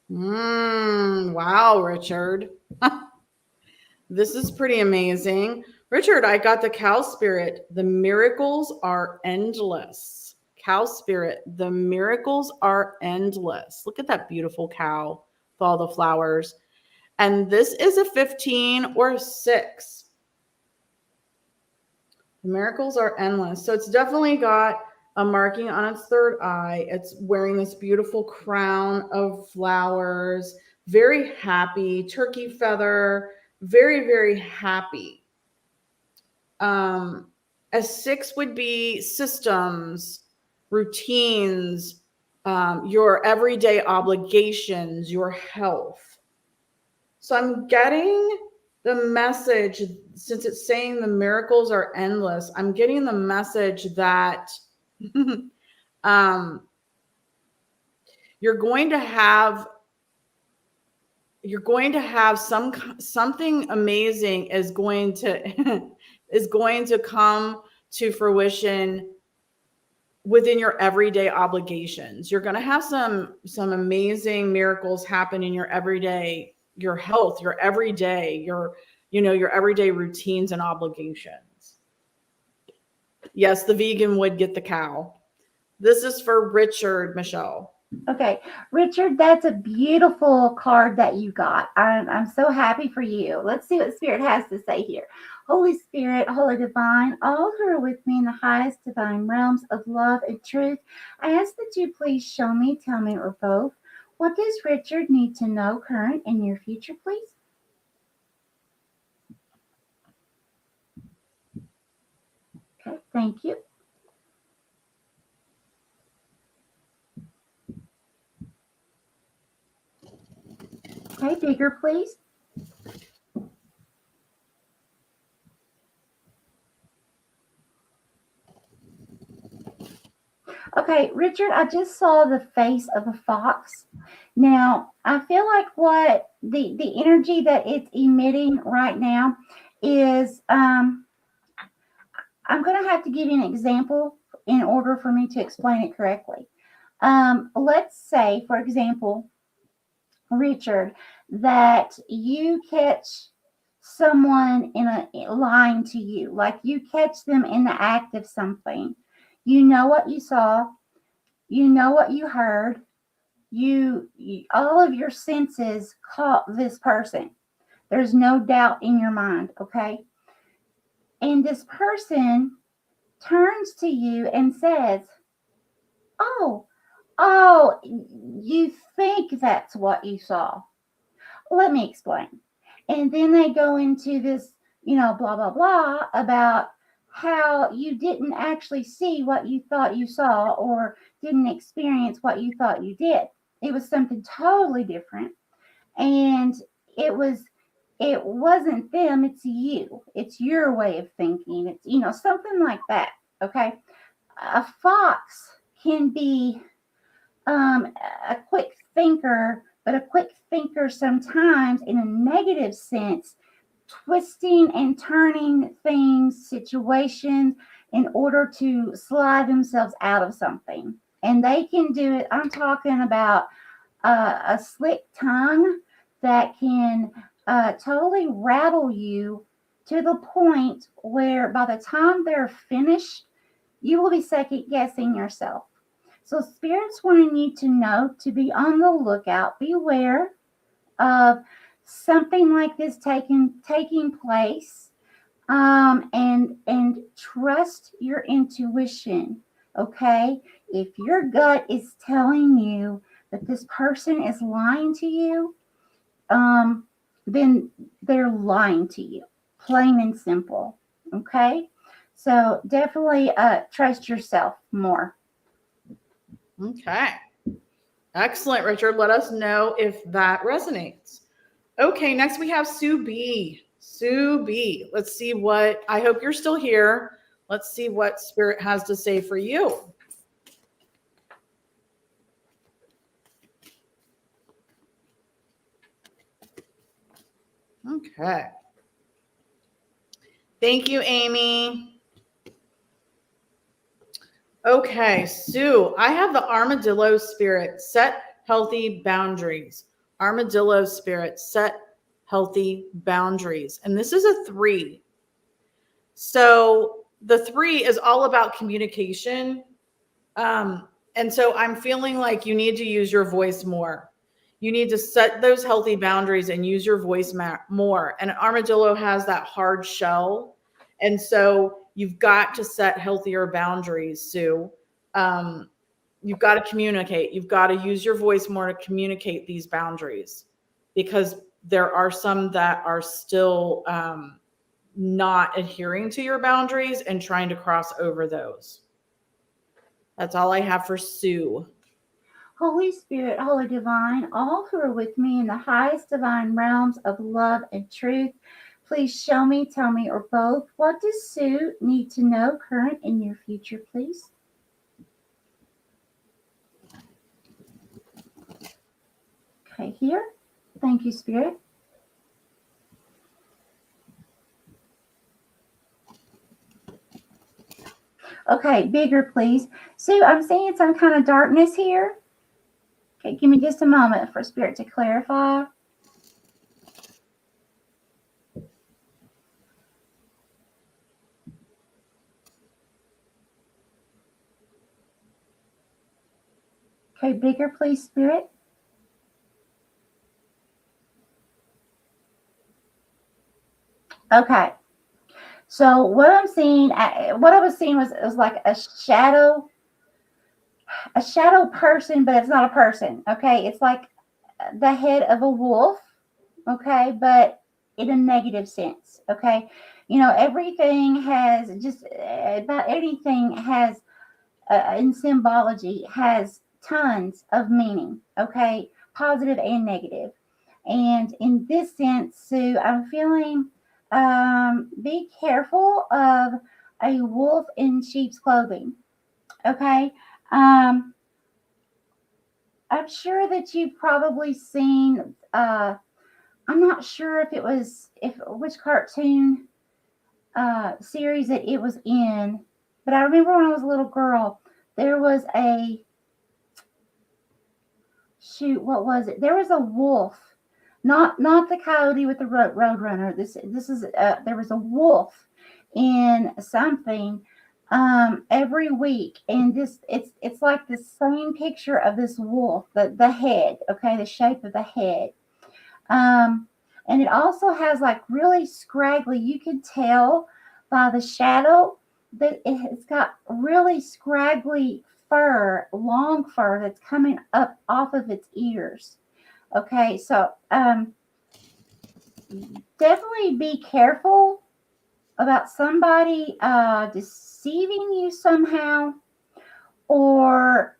Wow, Richard. This is pretty amazing. Richard, I got the cow spirit. The miracles are endless. Cow spirit, the miracles are endless. Look at that beautiful cow with all the flowers. And this is a 15 or a 6. The miracles are endless. So it's definitely got a marking on its third eye. It's wearing this beautiful crown of flowers. Very happy. Turkey feather. Very, very happy. A 6 would be systems, routines, your everyday obligations, your health. So I'm getting the message, since it's saying the miracles are endless, I'm getting the message that you're going to have something amazing is going to come to fruition within your everyday obligations. You're going to have some amazing miracles happen in your everyday, your health, your everyday, your everyday routines and obligations. Yes, the vegan would get the cow. This is for Richard, Michelle. Okay, Richard, that's a beautiful card that you got. I'm so happy for you. Let's see what Spirit has to say here. Holy Spirit, Holy Divine, all who are with me in the highest divine realms of love and truth, I ask that you please show me, tell me, or both, what does Richard need to know current and near future, please? Okay, thank you. Okay, bigger, please. Okay, Richard, I just saw the face of a fox. Now, I feel like what the energy that it's emitting right now is, I'm going to have to give you an example in order for me to explain it correctly. Let's say, for example, Richard, that you catch someone in a lying to you, like you catch them in the act of something. You know what you saw, you know what you heard, you all of your senses caught this person. There's no doubt in your mind, okay? And this person turns to you and says, oh, you think that's what you saw. Let me explain. And then they go into this, blah, blah, blah about how you didn't actually see what you thought you saw or didn't experience what you thought you did. It was something totally different. And it wasn't them, it's you. It's your way of thinking. It's, something like that. Okay. A fox can be a quick thinker, but a quick thinker sometimes in a negative sense, twisting and turning things, situations, in order to slide themselves out of something. And they can do it. I'm talking about a slick tongue that can totally rattle you to the point where by the time they're finished, you will be second guessing yourself. So Spirit's wanting you to know to be on the lookout, beware of something like this taking place, and trust your intuition. Okay, if your gut is telling you that this person is lying to you, then they're lying to you, plain and simple. Okay, so definitely trust yourself more. Okay. Excellent, Richard. Let us know if that resonates. Okay, next we have Sue B. Sue B. Let's see what, I hope you're still here. Let's see what Spirit has to say for you. Okay. Thank you, Amy. Okay, Sue, I have the armadillo spirit. Set healthy boundaries. Armadillo spirit. Set healthy boundaries. And this is a 3. So the 3 is all about communication. And so I'm feeling like you need to use your voice more. You need to set those healthy boundaries and use your voice more. And an armadillo has that hard shell. And so you've got to set healthier boundaries, Sue. You've got to communicate. You've got to use your voice more to communicate these boundaries, because there are some that are still not adhering to your boundaries and trying to cross over those. That's all I have for Sue. Holy Spirit, Holy Divine, all who are with me in the highest divine realms of love and truth, please show me, tell me, or both, what does Sue need to know, current and near future, please? Okay, here. Thank you, Spirit. Okay, bigger, please. Sue, I'm seeing some kind of darkness here. Okay, give me just a moment for Spirit to clarify. Okay, bigger, please, Spirit. Okay. So what I'm seeing, what I was seeing was like a shadow person, but it's not a person. Okay, it's like the head of a wolf. Okay, but in a negative sense. Okay, you know, everything has just about anything has in symbology has tons of meaning. Okay, positive and negative. And in this sense, Sue, I'm feeling be careful of a wolf in sheep's clothing. Okay. I'm sure that you've probably seen, I'm not sure which cartoon series that it was in, but I remember when I was a little girl, there was what was it? There was a wolf. Not the coyote with the roadrunner. This is there was a wolf in something every week, and it's like the same picture of this wolf, the head, okay, the shape of the head, and it also has like really scraggly. You could tell by the shadow that it's got really scraggly fur, long fur that's coming up off of its ears. Okay, so definitely be careful about somebody deceiving you somehow, or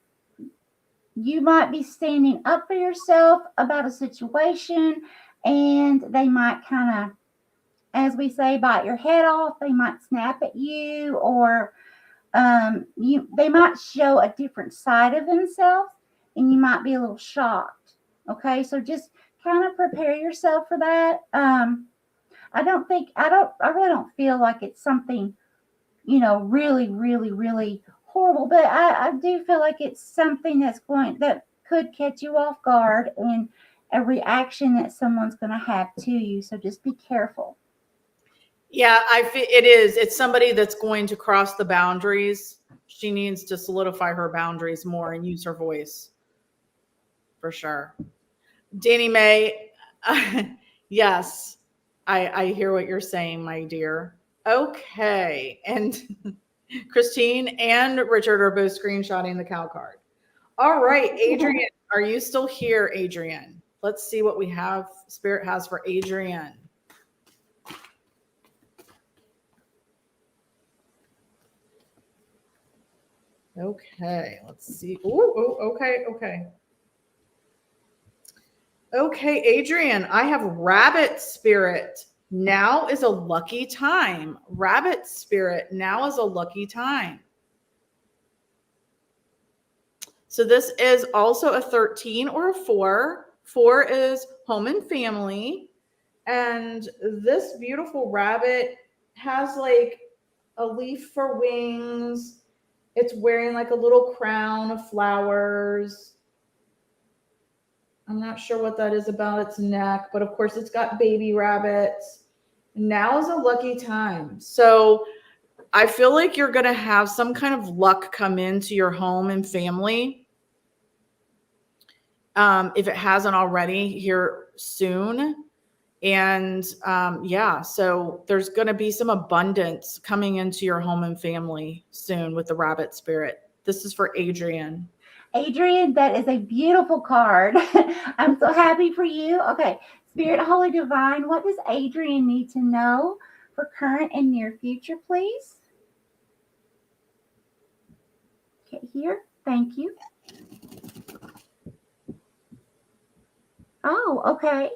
you might be standing up for yourself about a situation, and they might kind of, as we say, bite your head off. They might snap at you, or they might show a different side of themselves, and you might be a little shocked. Okay, so just kind of prepare yourself for that. I really don't feel like it's something, really, really, really horrible, but I do feel like it's something that could catch you off guard and a reaction that someone's going to have to you. So just be careful. Yeah, it is. It's somebody that's going to cross the boundaries. She needs to solidify her boundaries more and use her voice. For sure. Danny May, yes, I hear what you're saying, my dear. Okay. And Christine and Richard are both screenshotting the cow card. All right, Adrian, are you still here, Adrian? Let's see what we have, Spirit has for Adrian. Okay, let's see. Okay. Okay, Adrian, I have Rabbit Spirit. Now is a lucky time. Rabbit Spirit, now is a lucky time. So this is also a 13 or a 4. 4 is home and family. And this beautiful rabbit has like a leaf for wings. It's wearing like a little crown of flowers. I'm not sure what that is about its neck, but of course it's got baby rabbits. Now is a lucky time. So I feel like you're going to have some kind of luck come into your home and family. If it hasn't already, here soon. And yeah, so there's going to be some abundance coming into your home and family soon with the Rabbit Spirit. This is for Adrian. Adrian, that is a beautiful card. I'm so happy for you. Okay, Spirit, Holy Divine, what does Adrian need to know for current and near future, please? Okay, here. Thank you. Oh, okay.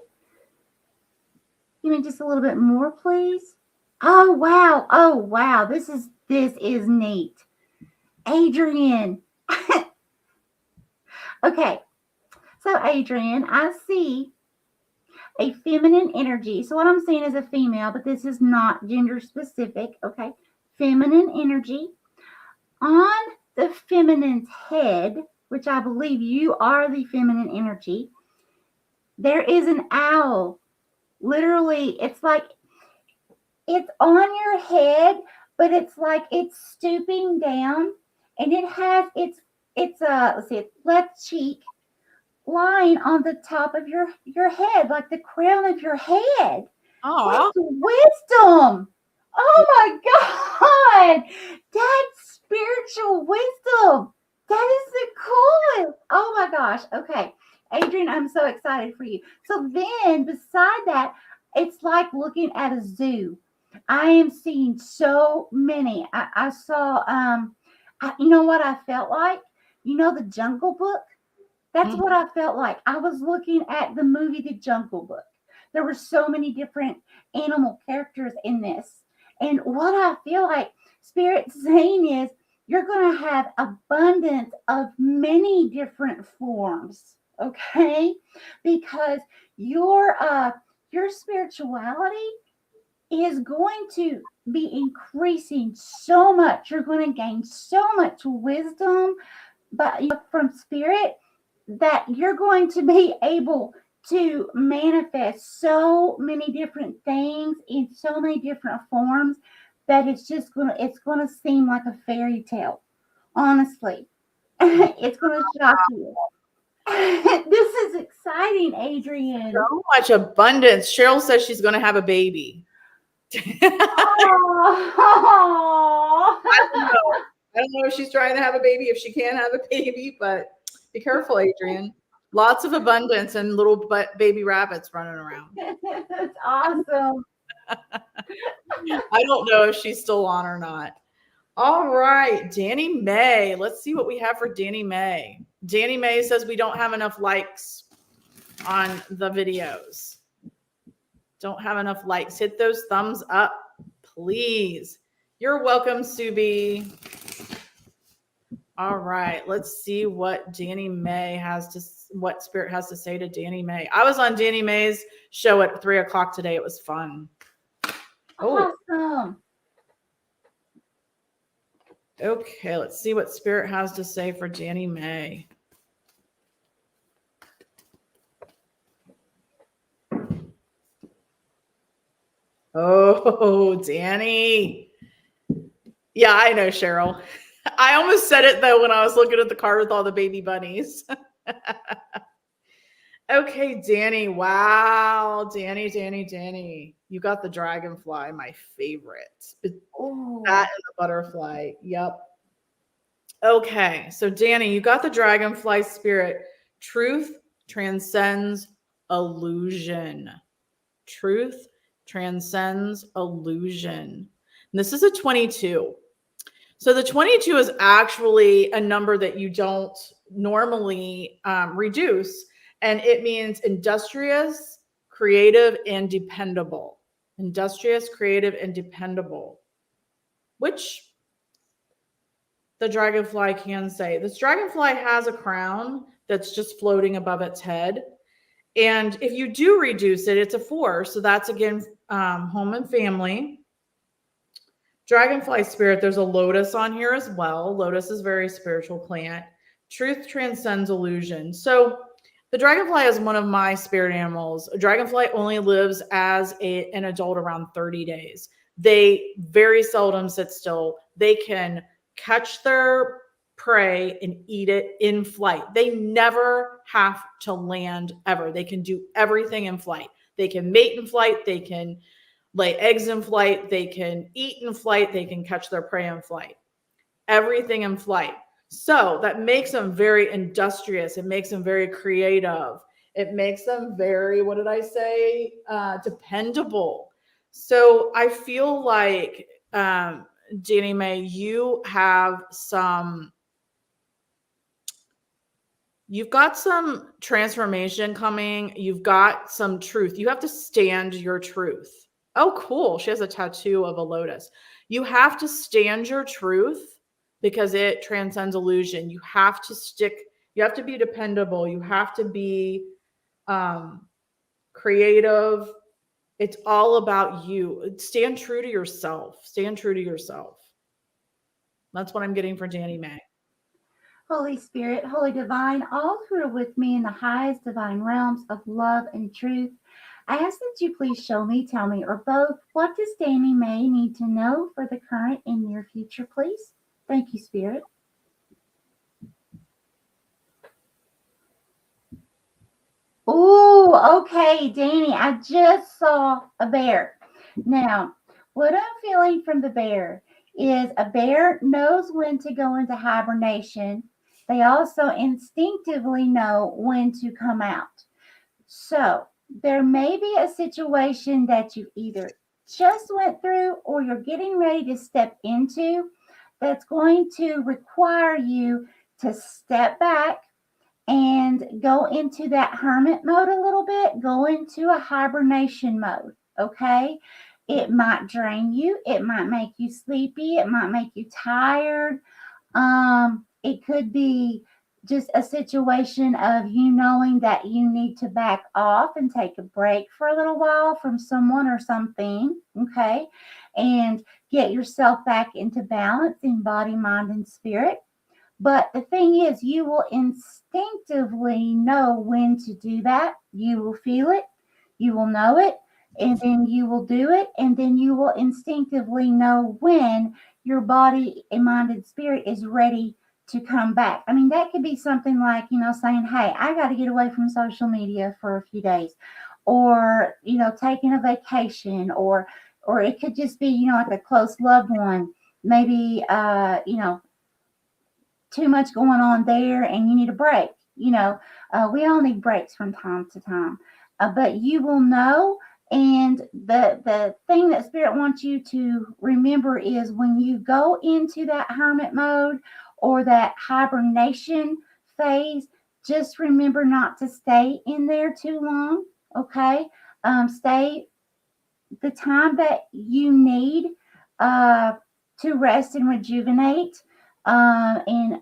Give me just a little bit more, please. Oh, wow. Oh, wow. This is neat. Adrian. Okay. So, Adrian, I see a feminine energy. So what I'm seeing is a female, but this is not gender specific. Okay. Feminine energy. On the feminine's head, which I believe you are the feminine energy, there is an owl. Literally, it's like it's on your head, but it's like it's stooping down, and it has its let's see, its left cheek lying on the top of your head, like the crown of your head. Oh, wisdom! Oh my God, that's spiritual wisdom. That is the coolest. Oh my gosh. Okay, Adrian, I'm so excited for you. So then, beside that, it's like looking at a zoo. I am seeing so many. I saw. You know what I felt like? You know the Jungle Book. That's what I felt like. I was looking at the movie The Jungle Book. There were so many different animal characters in this. And what I feel like Spirit's saying is you're going to have abundance of many different forms, okay? Because your spirituality is going to be increasing so much. You're going to gain so much wisdom but from Spirit that you're going to be able to manifest so many different things in so many different forms that it's going to seem like a fairy tale. Honestly, it's going to shock you. This is exciting, Adrian. So much abundance. Cheryl says she's going to have a baby. Oh. I don't know if she's trying to have a baby, if she can have a baby, but be careful, Adrian. Lots of abundance and little baby rabbits running around. That's awesome. I don't know if she's still on or not. All right, Danny May. Let's see what we have for Danny May. Danny May says we don't have enough likes on the videos. Don't have enough likes. Hit those thumbs up, please. You're welcome, Subi. All right, let's see what Danny May what Spirit has to say to Danny May. I was on Danny May's show at 3:00 today. It was fun. Awesome. Okay, let's see what Spirit has to say for Danny May. Oh, Danny. Yeah, I know, Cheryl. I almost said it though when I was looking at the card with all the baby bunnies. Okay, Danny. Wow. Danny. You got the dragonfly, my favorite. Oh, That and the butterfly. Yep. Okay. So, Danny, you got the dragonfly spirit. Truth transcends illusion. Truth transcends illusion. And this is a 22. So the 22 is actually a number that you don't normally reduce, and it means industrious, creative, and dependable. Industrious, creative, and dependable, which the dragonfly can say. This dragonfly has a crown that's just floating above its head. And if you do reduce it, it's a 4. So that's, again, home and family. Dragonfly spirit, there's a lotus on here as well. Lotus is a very spiritual plant. Truth transcends illusion. So the dragonfly is one of my spirit animals. A dragonfly only lives as an adult around 30 days. They very seldom sit still. They can catch their prey and eat it in flight. They never have to land ever. They can do everything in flight. They can mate in flight. They can lay eggs in flight, they can eat in flight, they can catch their prey in flight. Everything in flight. So that makes them very industrious. It makes them very creative. It makes them very, what did I say? Dependable. So I feel like, Danny May, you've got some transformation coming. You've got some truth. You have to stand your truth. Oh, cool. She has a tattoo of a lotus. You have to stand your truth because it transcends illusion. You have to you have to be dependable. You have to be creative. It's all about you. Stand true to yourself. Stand true to yourself. That's what I'm getting for Danny May. Holy Spirit, Holy Divine, all who are with me in the highest divine realms of love and truth, I ask that you please show me, tell me, or both, what does Danny May need to know for the current and near future, please? Thank you, Spirit. Oh, okay, Danny, I just saw a bear. Now, what I'm feeling from the bear is a bear knows when to go into hibernation. They also instinctively know when to come out. So there may be a situation that you either just went through or you're getting ready to step into that's going to require you to step back and go into that hermit mode a little bit, go into a hibernation mode, okay? It might drain you. It might make you sleepy. It might make you tired. It could be just a situation of you knowing that you need to back off and take a break for a little while from someone or something, okay? And get yourself back into balance in body, mind, and spirit. But the thing is, you will instinctively know when to do that. You will feel it, you will know it, and then you will do it, and then you will instinctively know when your body and mind and spirit is ready to come back. I mean, that could be something like, saying, hey, I got to get away from social media for a few days, or, taking a vacation, or it could just be, like a close loved one, maybe, too much going on there and you need a break. We all need breaks from time to time, but you will know. And the thing that Spirit wants you to remember is when you go into that hermit mode or that hibernation phase, just remember not to stay in there too long. Okay. Stay the time that you need to rest and rejuvenate, and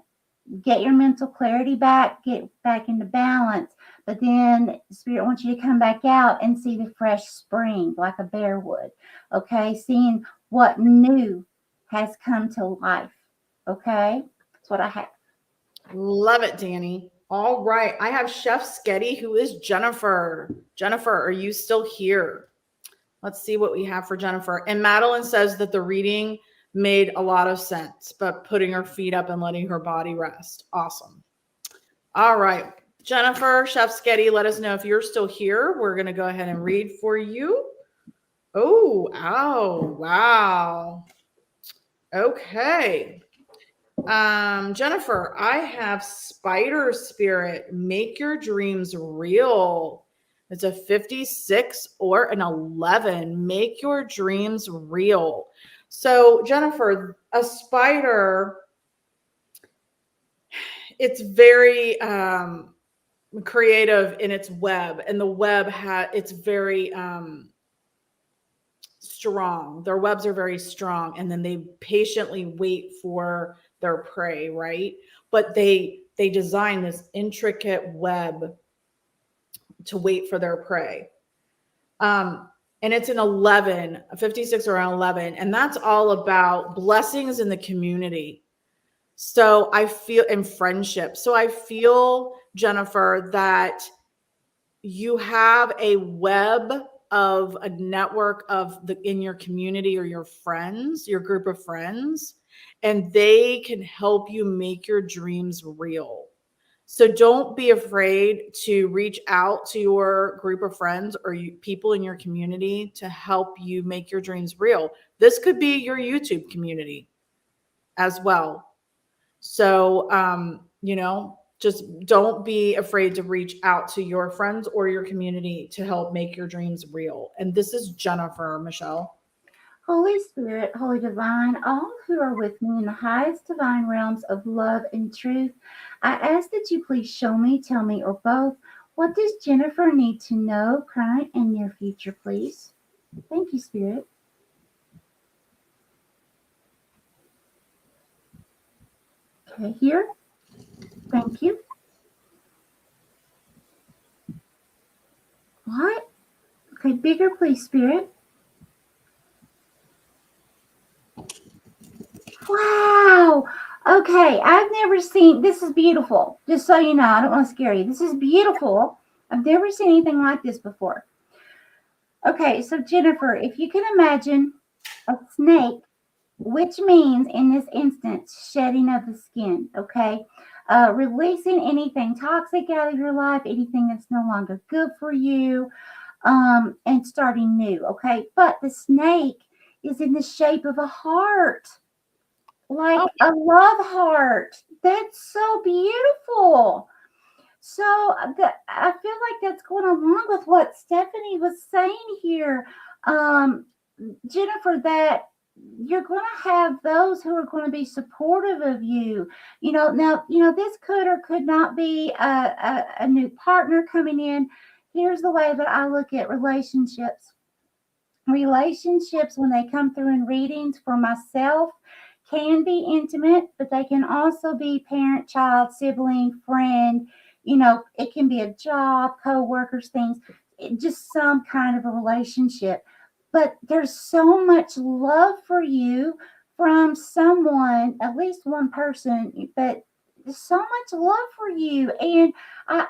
get your mental clarity back, get back into balance. But then Spirit wants you to come back out and see the fresh spring like a bear would. Okay, seeing what new has come to life. Okay, that's what I have. Love it, Danny. All right. I have Chef Sketty, who is Jennifer. Jennifer, are you still here? Let's see what we have for Jennifer. And Madeline says that the reading made a lot of sense, but putting her feet up and letting her body rest. Awesome. All right. Jennifer, Chef Sketty, let us know if you're still here. We're going to go ahead and read for you. Oh, wow. Okay. Jennifer, I have Spider Spirit. Make your dreams real. It's a 56 or an 11. Make your dreams real. So, Jennifer, a spider, it's very creative in its web, and the web it's very strong. Their webs are very strong, and then they patiently wait for their prey, right? But they design this intricate web to wait for their prey. And it's an 11, a 56 or an 11, and that's all about blessings in the community. So I feel in friendship. So I feel, Jennifer, that you have a web of a network in your community or your friends, your group of friends, and they can help you make your dreams real. So don't be afraid to reach out to your group of friends or people in your community to help you make your dreams real. This could be your YouTube community as well. So, just don't be afraid to reach out to your friends or your community to help make your dreams real. And this is Jennifer, Michelle. Holy Spirit, Holy Divine, all who are with me in the highest divine realms of love and truth, I ask that you please show me, tell me, or both, what does Jennifer need to know current and near future, please? Thank you, Spirit. Okay, here. Thank you. What? Okay, bigger, please, Spirit. Wow. Okay, I've never seen, this is beautiful. Just so you know, I don't want to scare you. This is beautiful. I've never seen anything like this before. Okay, so Jennifer, if you can imagine a snake, which means in this instance, shedding of the skin, okay? Releasing anything toxic out of your life, anything that's no longer good for you, and starting new, okay? But the snake is in the shape of a heart. Like a love heart. That's so beautiful. So I feel like that's going along with what Stephanie was saying here, Jennifer, that you're going to have those who are going to be supportive of you. Now, this could or could not be a new partner coming in. Here's the way that I look at relationships. Relationships, when they come through in readings for myself, can be intimate, but they can also be parent, child, sibling, friend. It can be a job, co-workers, things, just some kind of a relationship. But there's so much love for you from someone, at least one person, but there's so much love for you. And I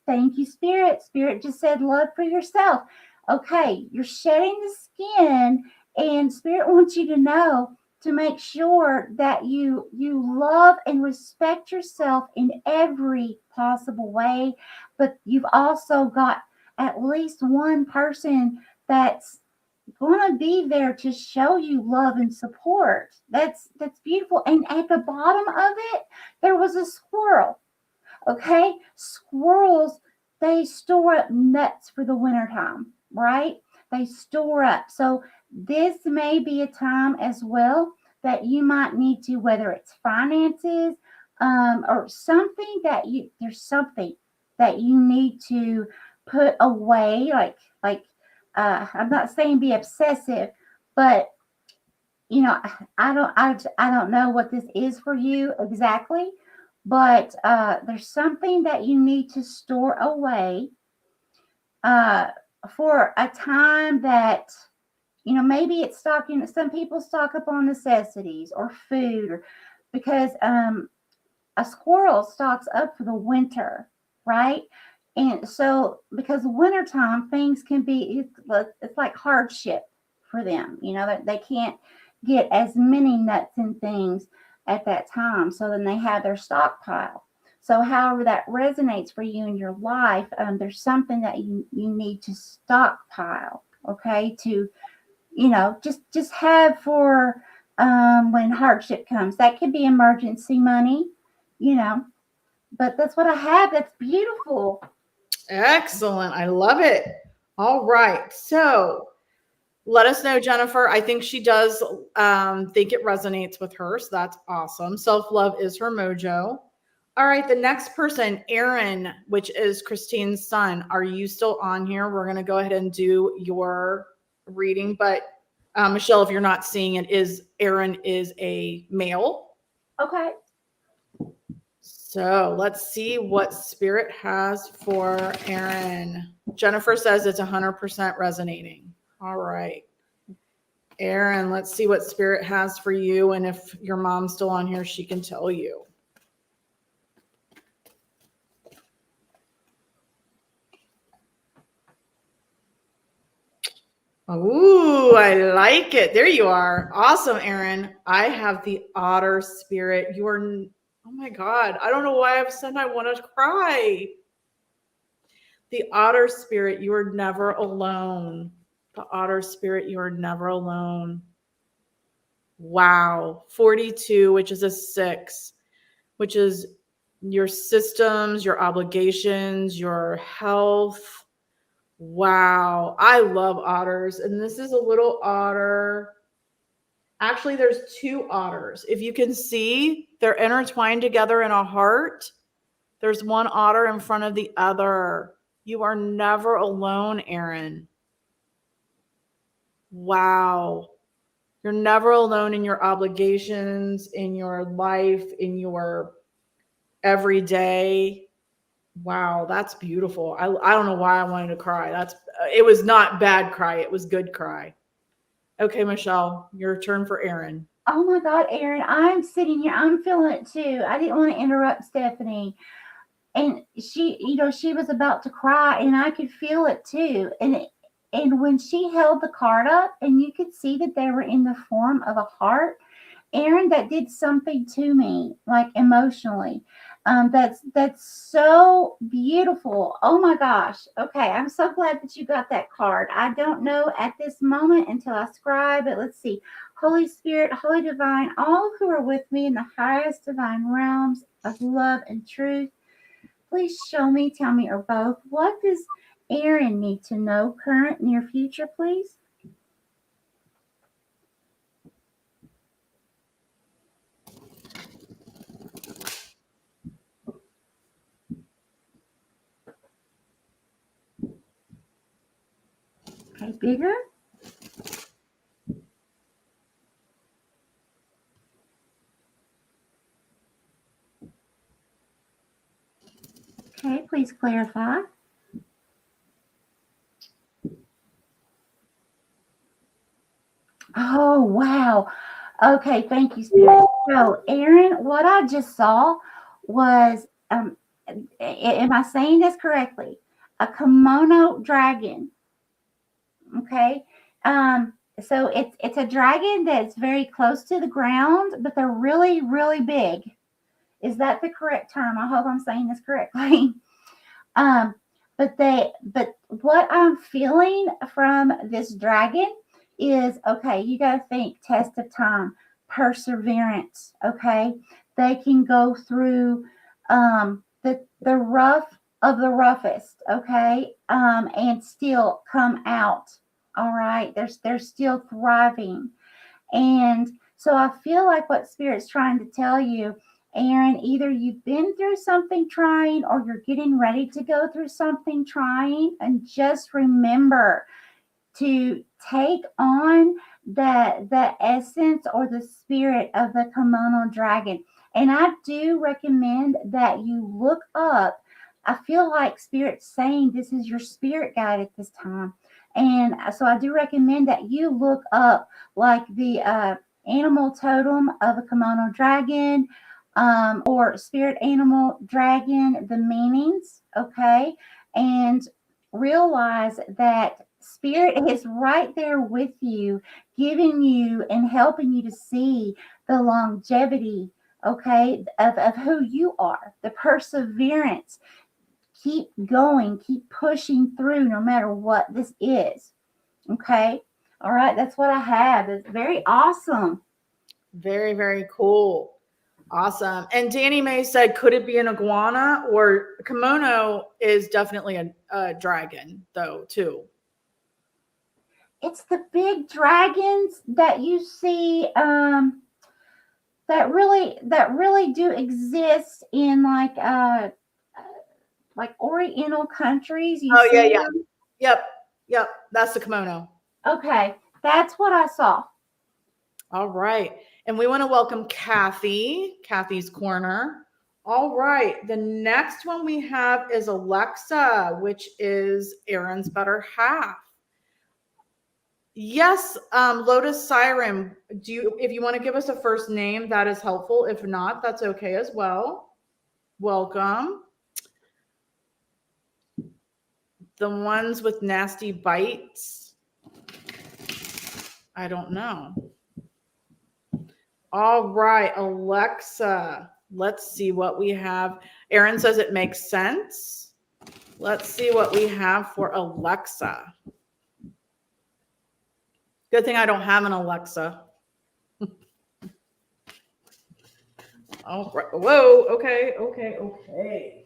thank you, Spirit. Spirit just said love for yourself. Okay, you're shedding the skin, and Spirit wants you to know to make sure that you love and respect yourself in every possible way. But you've also got at least one person that's going to be there to show you love and support. That's beautiful. And at the bottom of it, there was a squirrel. Okay, squirrels, they store up nuts for the wintertime, right? They store up. So this may be a time as well that you might need to, whether it's finances or something there's something that you need to put away. Like I'm not saying be obsessive, but I don't know what this is for you exactly, but there's something that you need to store away for a time that, maybe it's stocking. Some people stock up on necessities or food, because a squirrel stocks up for the winter, right? And so because wintertime things can be, it's like hardship for them, that they can't get as many nuts and things at that time. So then they have their stockpile. So however that resonates for you in your life, there's something that you need to stockpile, okay, to, just have for when hardship comes. That could be emergency money, but that's what I have. That's beautiful. Excellent. I love it. All right. So let us know, Jennifer. I think she does think it resonates with her. So that's awesome. Self-love is her mojo. All right. The next person, Aaron, which is Christine's son. Are you still on here? We're going to go ahead and do your reading. But Michelle, if you're not seeing it, Aaron is a male. Okay. So let's see what Spirit has for Aaron. Jennifer says it's 100% resonating. All right. Aaron, let's see what Spirit has for you. And if your mom's still on here, she can tell you. Ooh, I like it. There you are. Awesome, Aaron. I have the Otter Spirit. You are, oh my God. I don't know why I've said I want to cry. The Otter Spirit, you are never alone. The Otter Spirit, you are never alone. Wow. 42, which is a 6, which is your systems, your obligations, your health. Wow. I love otters. And this is a little otter. Actually, there's 2 otters. If you can see, they're intertwined together in a heart. There's one otter in front of the other. You are never alone, Aaron. Wow. You're never alone in your obligations, in your life, in your everyday. Wow, that's beautiful. I don't know why I wanted to cry. It was not bad cry. It was good cry. Okay, Michelle, your turn for Aaron. Oh my God, Aaron, I'm sitting here. I'm feeling it too. I didn't want to interrupt Stephanie. And she was about to cry, and I could feel it too. And when she held the card up and you could see that they were in the form of a heart, Aaron, that did something to me, like emotionally. That's so beautiful. Oh my gosh. Okay, I'm so glad that you got that card. I don't know at this moment until I scry, but let's see. Holy Spirit, Holy Divine, all who are with me in the highest divine realms of love and truth, please show me, tell me, or both. What does Aaron need to know, current, near future, please? Okay, bigger. Okay, please clarify. Oh, wow. Okay, thank you, Spirit. So, Aaron, what I just saw was, am I saying this correctly? A kimono dragon. Okay. So it's a dragon that's very close to the ground, but they're really, really big. Is that the correct term? I hope I'm saying this correctly. But what I'm feeling from this dragon is, okay, you got to think test of time, perseverance. Okay. They can go through the rough of the roughest. Okay. And still come out. All right. They're still thriving. And so I feel like what Spirit's trying to tell you, Aaron, either you've been through something trying or you're getting ready to go through something trying. And just remember to take on the essence or the spirit of the kimono dragon. And I do recommend that you look up. I feel like Spirit's saying this is your spirit guide at this time. And so I do recommend that you look up like the animal totem of a kimono dragon, or spirit animal dragon, the meanings, okay? And realize that spirit is right there with you, giving you and helping you to see the longevity, okay, of who you are, the perseverance. Keep going, keep pushing through no matter what this is. Okay. All right. That's what I have. It's very awesome. Very, very cool. Awesome. And Danny May said, could it be an iguana? Or kimono is definitely a dragon, though, too. It's the big dragons that you see that really do exist in like Oriental countries. You Oh, see yeah. them? Yep. That's the kimono. Okay. That's what I saw. All right. And we want to welcome Kathy's Corner. All right. The next one we have is Alexa, which is Aaron's better half. Yes, Lotus Siren, if you want to give us a first name, that is helpful. If not, that's okay as well. Welcome. The ones with nasty bites, I don't know. All right, Alexa, let's see what we have. Aaron says it makes sense. Let's see what we have for Alexa. Good thing I don't have an Alexa. All right. Whoa. Okay. All right.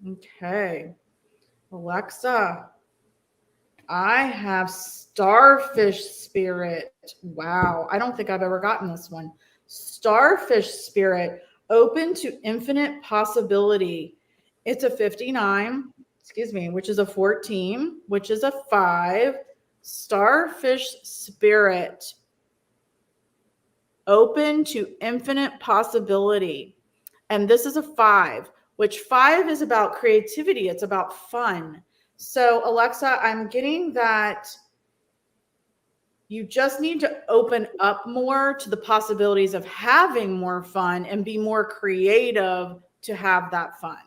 Okay. Alexa, I have Starfish Spirit. Wow. I don't think I've ever gotten this one. Starfish Spirit, open to infinite possibility. It's a 59, which is a 14, which is a 5. Starfish Spirit, open to infinite possibility. And this is a 5, which 5 is about creativity. It's about fun. So Alexa, I'm getting that you just need to open up more to the possibilities of having more fun and be more creative to have that fun.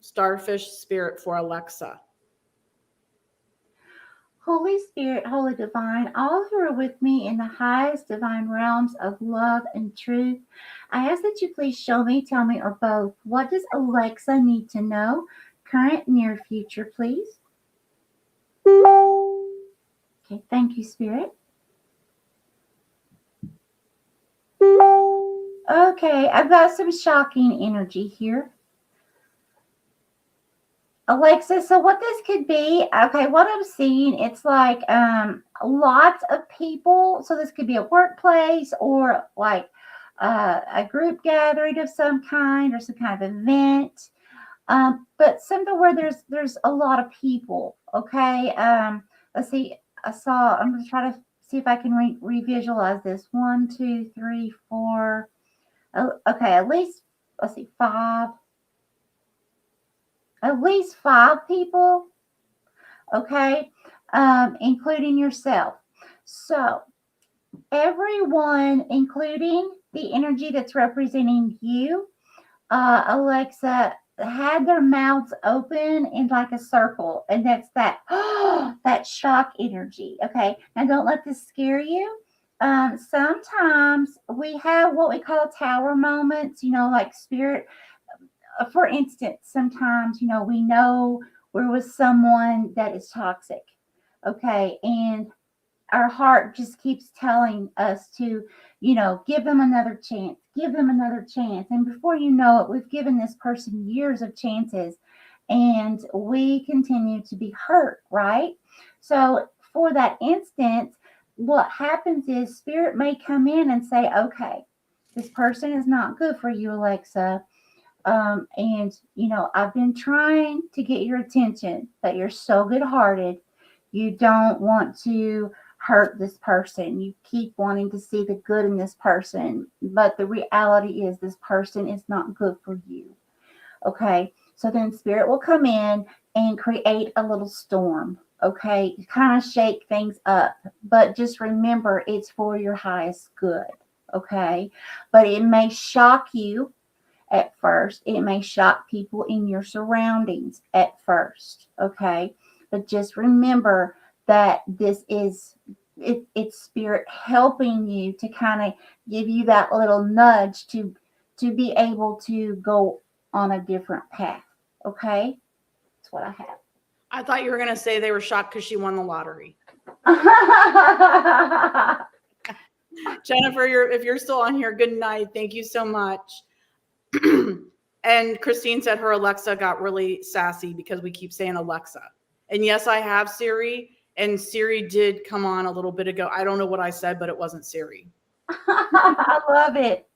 Starfish Spirit for Alexa. Holy Spirit, Holy Divine, all who are with me in the highest divine realms of love and truth, I ask that you please show me, tell me, or both, what does Alexa need to know? Current, near future, please. Okay, thank you, Spirit. Okay, I've got some shocking energy here. Alexa, so what this could be, okay, what I'm seeing, it's like lots of people. So this could be a workplace or like a group gathering of some kind or some kind of event. But something where there's a lot of people. Okay. Let's see. I'm going to try to see if I can revisualize this. 1, 2, 3, 4. Oh, okay. At least, let's see, 5. At least 5 people. Okay. Including yourself. So everyone, including the energy that's representing you, Alexa, had their mouths open in like a circle, and that's that that shock energy. Okay, now don't let this scare you. Sometimes we have what we call tower moments, like spirit. For instance, sometimes we know we're with someone that is toxic, okay, and our heart just keeps telling us to, give them another chance, And before you know it, we've given this person years of chances and we continue to be hurt, right? So for that instance, what happens is spirit may come in and say, okay, this person is not good for you, Alexa. And I've been trying to get your attention, but you're so good-hearted. You don't want to hurt this person. You keep wanting to see the good in this person, but the reality is this person is not good for you. Okay, so then spirit will come in and create a little storm. okay? Kind of shake things up, but just remember it's for your highest good, okay? But it may shock you at first. It may shock people in your surroundings at first, okay? But just remember that this is it's spirit helping you to kind of give you that little nudge to be able to go on a different path, okay? That's what I have. I thought you were going to say they were shocked because she won the lottery. Jennifer, if you're still on here, good night. Thank you so much. And Christine said her Alexa got really sassy because we keep saying Alexa. And yes, I have Siri, and Siri did come on a little bit ago. I don't know what I said, but it wasn't Siri. I love it.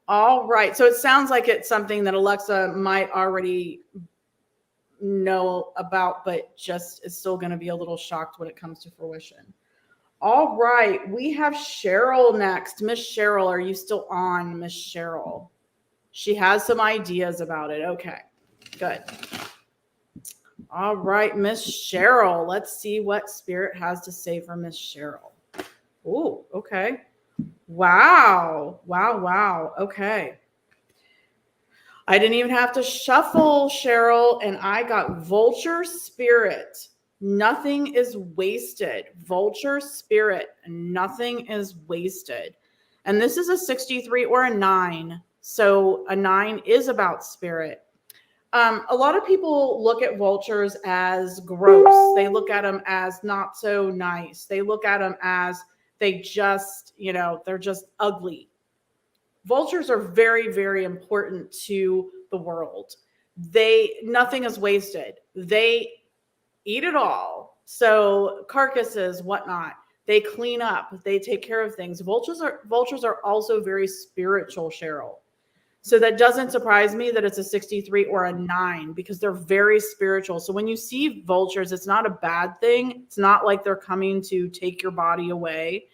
All right. So it sounds like it's something that Alexa might already know about, but just is still going to be a little shocked when it comes to fruition. All right. We have Cheryl next. Miss Cheryl, are you still on, Miss Cheryl? She has some ideas about it. Okay, good. All right, Miss Cheryl. Let's see what Spirit has to say for Miss Cheryl. Oh, okay. Wow. Wow, wow. Okay. I didn't even have to shuffle, Cheryl, and I got Vulture Spirit. Nothing is wasted. Vulture Spirit. Nothing is wasted. And this is a 63 or a 9. So a 9 is about spirit. A lot of people look at vultures as gross. They look at them as not so nice. They look at them as they just, they're just ugly. Vultures are very, very important to the world. Nothing is wasted. They eat it all. So carcasses, whatnot, they clean up, they take care of things. Vultures are also very spiritual, Cheryl. So that doesn't surprise me that it's a 63 or a 9 because they're very spiritual. So when you see vultures, it's not a bad thing. It's not like they're coming to take your body away.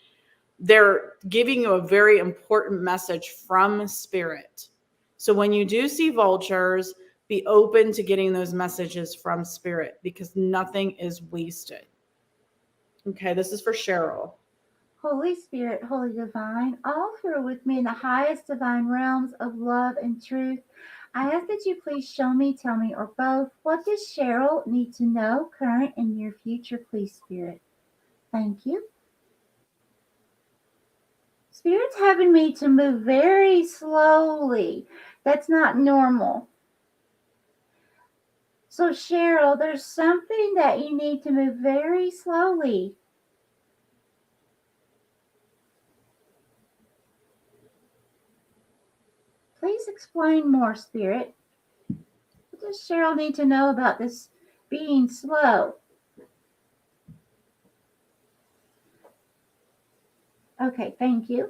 They're giving you a very important message from spirit. So when you do see vultures, be open to getting those messages from spirit because nothing is wasted. Okay, this is for Cheryl. Holy Spirit, Holy Divine, all who are with me in the highest divine realms of love and truth, I ask that you please show me, tell me, or both, what does Cheryl need to know, current and near future, please, Spirit? Thank you. Spirit's having me to move very slowly. That's not normal. So, Cheryl, there's something that you need to move very slowly. Please explain more, Spirit. What does Cheryl need to know about this being slow? Okay, thank you.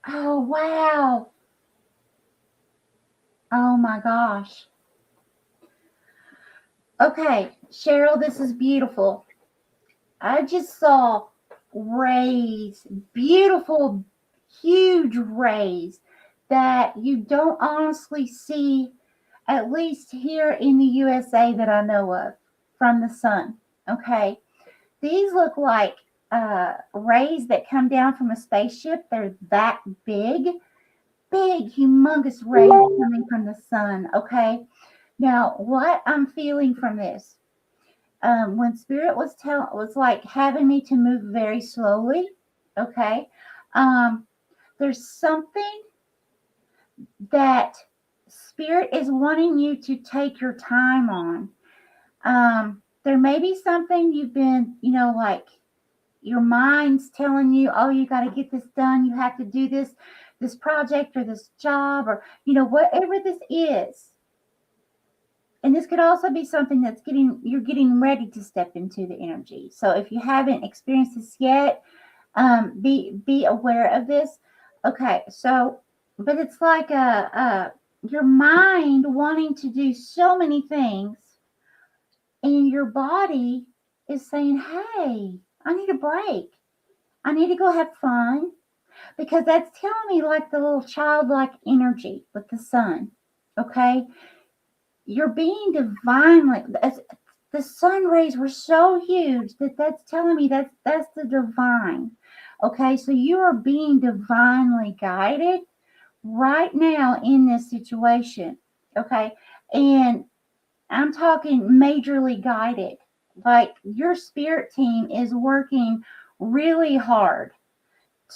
Oh, wow. Oh, my gosh. Okay, Cheryl, this is beautiful. I just saw rays, beautiful, huge rays that you don't honestly see, at least here in the USA that I know of, from the sun. Okay, these look like rays that come down from a spaceship. They're that big, humongous rays coming from the sun. Okay, now what I'm feeling from this. When Spirit was like having me to move very slowly, okay, there's something that Spirit is wanting you to take your time on. There may be something you've been, like your mind's telling you, oh, you got to get this done. You have to do this project or this job or, whatever this is. And this could also be something that's you're getting ready to step into the energy. So if you haven't experienced this yet, be aware of this. Okay, so, but it's like your mind wanting to do so many things, and your body is saying, hey, I need a break. I need to go have fun, because that's telling me like the little childlike energy with the sun. Okay. You're being divinely, the sun rays were so huge that that's telling me that's the divine. Okay. So you are being divinely guided right now in this situation. Okay. And I'm talking majorly guided. Like your spirit team is working really hard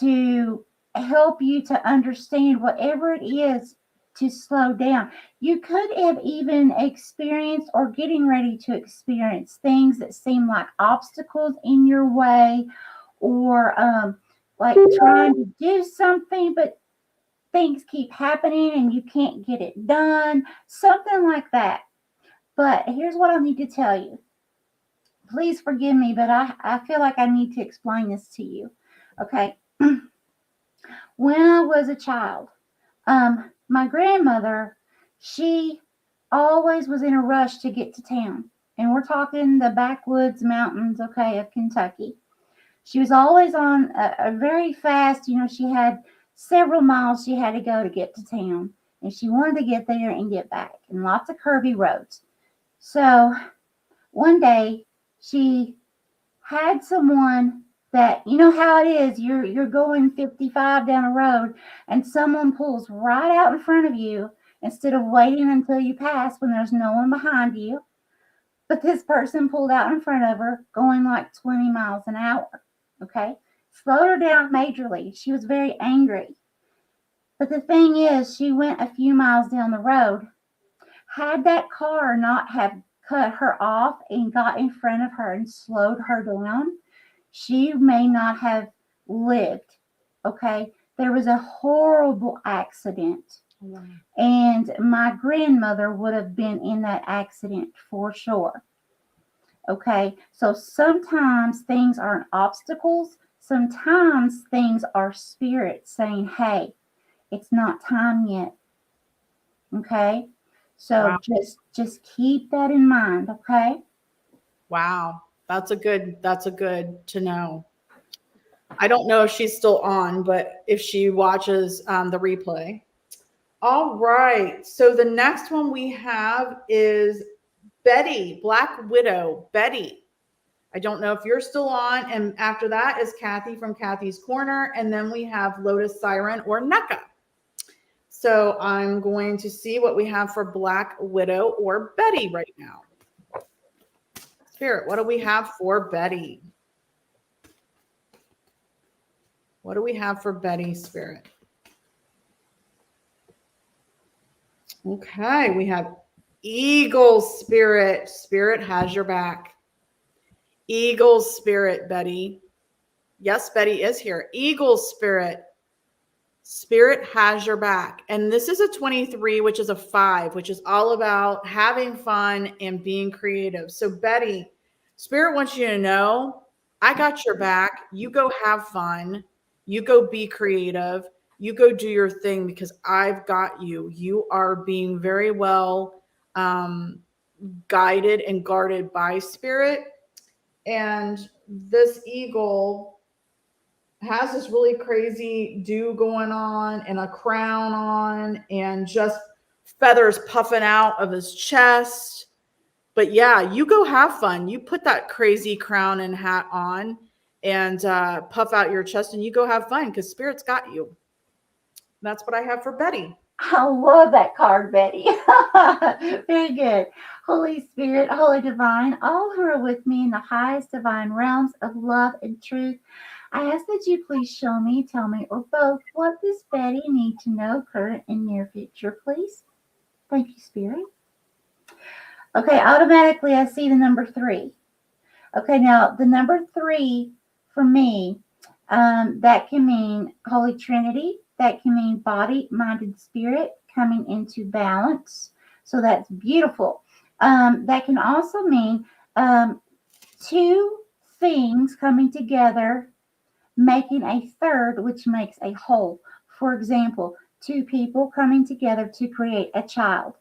to help you to understand whatever it is to slow down. You could have even experienced or getting ready to experience things that seem like obstacles in your way, or like trying to do something, but things keep happening and you can't get it done, something like that. But here's what I need to tell you. Please forgive me, but I feel like I need to explain this to you. Okay. When I was a child, my grandmother, she always was in a rush to get to town. And we're talking the backwoods mountains, okay, of Kentucky. She was always on a very fast, she had several miles she had to go to get to town. And she wanted to get there and get back, and lots of curvy roads. So one day she had someone that, you know how it is, you're going 55 down a road and someone pulls right out in front of you instead of waiting until you pass when there's no one behind you. But this person pulled out in front of her going like 20 miles an hour. Okay. Slowed her down majorly. She was very angry. But the thing is, she went a few miles down the road. Had that car not have cut her off and got in front of her and slowed her down, she may not have lived. Okay. There was a horrible accident. Wow. And my grandmother would have been in that accident for sure. Okay. So sometimes things aren't obstacles. Sometimes things are spirits saying, hey, it's not time yet. Okay. So wow. just keep that in mind. Okay. Wow. That's a good to know. I don't know if she's still on, but if she watches the replay. All right. So the next one we have is Betty, Black Widow, Betty. I don't know if you're still on. And after that is Kathy from Kathy's Corner. And then we have Lotus Siren or NECA. So I'm going to see what we have for Black Widow or Betty right now. Spirit, what do we have for Betty? What do we have for Betty, Spirit? Okay, we have Eagle Spirit. Spirit has your back. Eagle Spirit, Betty. Yes, Betty is here. Eagle Spirit. Spirit has your back. And this is a 23, which is a 5, which is all about having fun and being creative. So Betty, Spirit wants you to know, I got your back. You go have fun. You go be creative. You go do your thing because I've got you. You are being very well guided and guarded by Spirit. And this eagle has this really crazy dew going on and a crown on and just feathers puffing out of his chest. But yeah, you go have fun. You put that crazy crown and hat on and puff out your chest and you go have fun because Spirit's got you. That's what I have for Betty. I love that card, Betty. Very good. Holy Spirit, Holy Divine, all who are with me in the highest divine realms of love and truth, I ask that you please show me, tell me, or both, what does Betty need to know, current and near future, please? Thank you, Spirit. Okay, automatically I see the number 3. Okay, now the number 3 for me, that can mean Holy Trinity. That can mean body, mind, and spirit coming into balance. So that's beautiful. That can also mean 2 things coming together, making a third, which makes a whole. For example, 2 people coming together to create a child.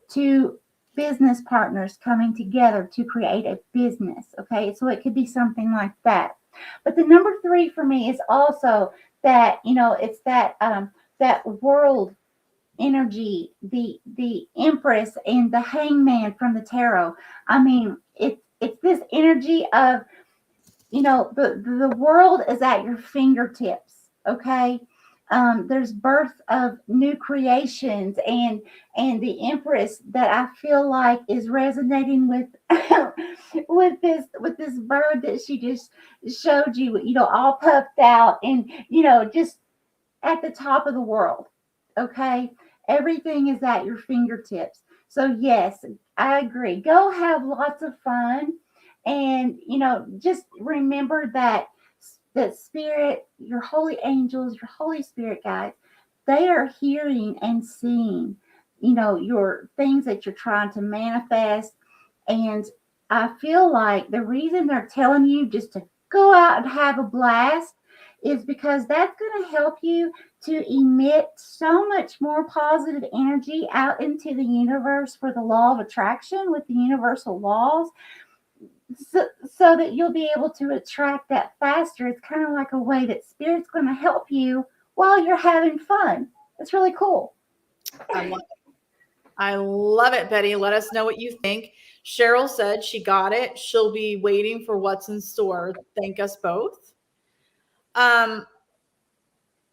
2 business partners coming together to create a business. Okay, so it could be something like that. But the number 3 for me is also that, it's that that world energy, the Empress and the Hangman from the tarot. I mean, it's this energy of, you know, the world is at your fingertips. Okay. There's birth of new creations, and the Empress that I feel like is resonating with with this bird that she just showed you, you know, all puffed out and, you know, just at the top of the world. Okay. Everything is at your fingertips. So yes, I agree. Go have lots of fun. And, you know, just remember that spirit, your holy angels, your Holy Spirit guides, they are hearing and seeing, you know, your things that you're trying to manifest. And I feel like the reason they're telling you just to go out and have a blast is because that's going to help you to emit so much more positive energy out into the universe for the law of attraction with the universal laws, so that you'll be able to attract that faster. It's kind of like a way that Spirit's going to help you while you're having fun. It's really cool. I love it. I love it, Betty. Let us know what you think. Cheryl said she got it. She'll be waiting for what's in store. Thank us both.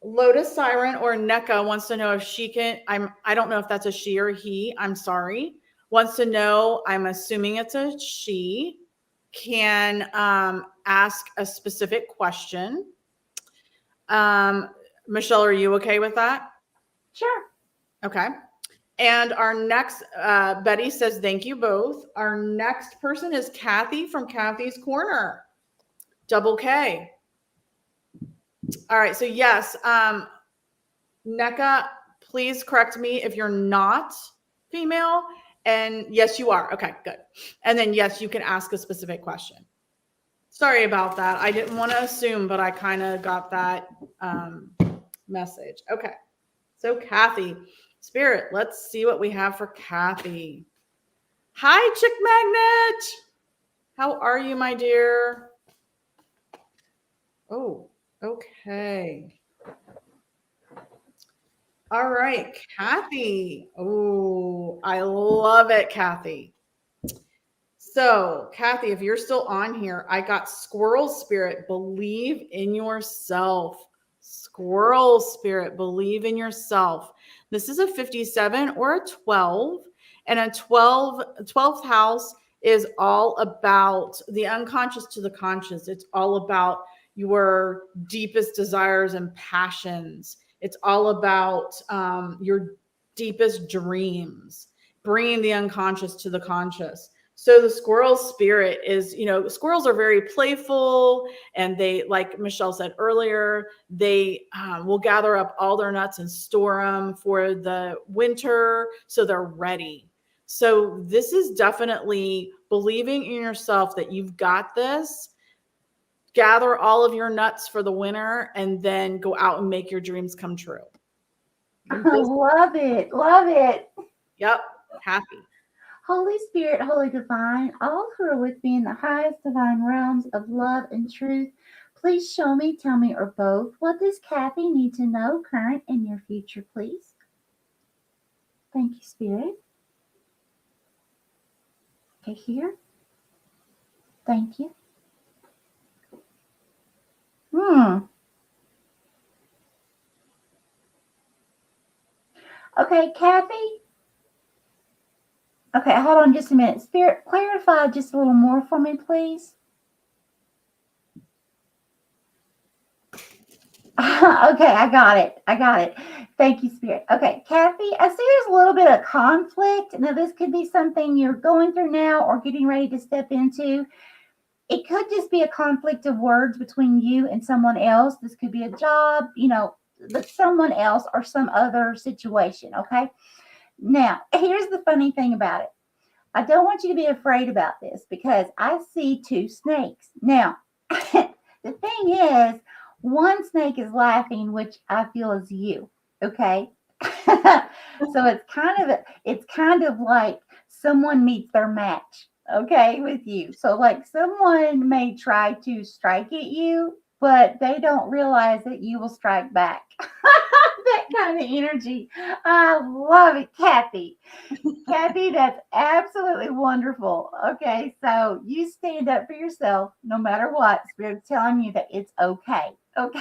Lotus Siren or NECA wants to know if she can, I don't know if that's a she or he, I'm sorry. Wants to know, I'm assuming it's a she, can ask a specific question. Michelle, are you okay with that? Sure. Okay. And our next, Betty says, thank you both. Our next person is Kathy from Kathy's Corner. Double K. All right. So yes, NECA, please correct me if you're not female. And yes, you are. Okay, good. And then yes, you can ask a specific question. Sorry about that. I didn't want to assume, but I kind of got that message. Okay. So Kathy, Spirit, let's see what we have for Kathy. Hi, Chick Magnet. How are you, my dear? Oh, okay. All right, Kathy. Oh, I love it, Kathy. So, Kathy, if you're still on here, I got Squirrel Spirit, believe in yourself. Squirrel Spirit, believe in yourself. This is a 57 or a 12, and a 12th house is all about the unconscious to the conscious. It's all about your deepest desires and passions. It's all about your deepest dreams, bringing the unconscious to the conscious. So the squirrel spirit is, you know, squirrels are very playful, and they, like Michelle said earlier, they will gather up all their nuts and store them for the winter so they're ready. So this is definitely believing in yourself that you've got this. Gather all of your nuts for the winter and then go out and make your dreams come true. Love it. Love it. Yep. Happy. Holy Spirit, Holy Divine, all who are with me in the highest divine realms of love and truth, please show me, tell me, or both, what does Kathy need to know, current and near future, please? Thank you, Spirit. Okay, here. Thank you. Okay, Kathy. Okay, hold on just a minute. Spirit, clarify just a little more for me, please. Okay, I got it. Thank you, Spirit. Okay, Kathy, I see there's a little bit of conflict. Now, this could be something you're going through now or getting ready to step into. It could just be a conflict of words between you and someone else. This could be a job, you know, with someone else or some other situation, okay? Now, here's the funny thing about it. I don't want you to be afraid about this because I see two snakes. Now, the thing is, one snake is laughing, which I feel is you, okay? So it's kind of like someone meets their match, okay, with you. So like someone may try to strike at you, but they don't realize that you will strike back. that kind of energy. I love it, Kathy. Kathy, that's absolutely wonderful. Okay, so you stand up for yourself no matter what. Spirit's telling you that it's okay. Okay.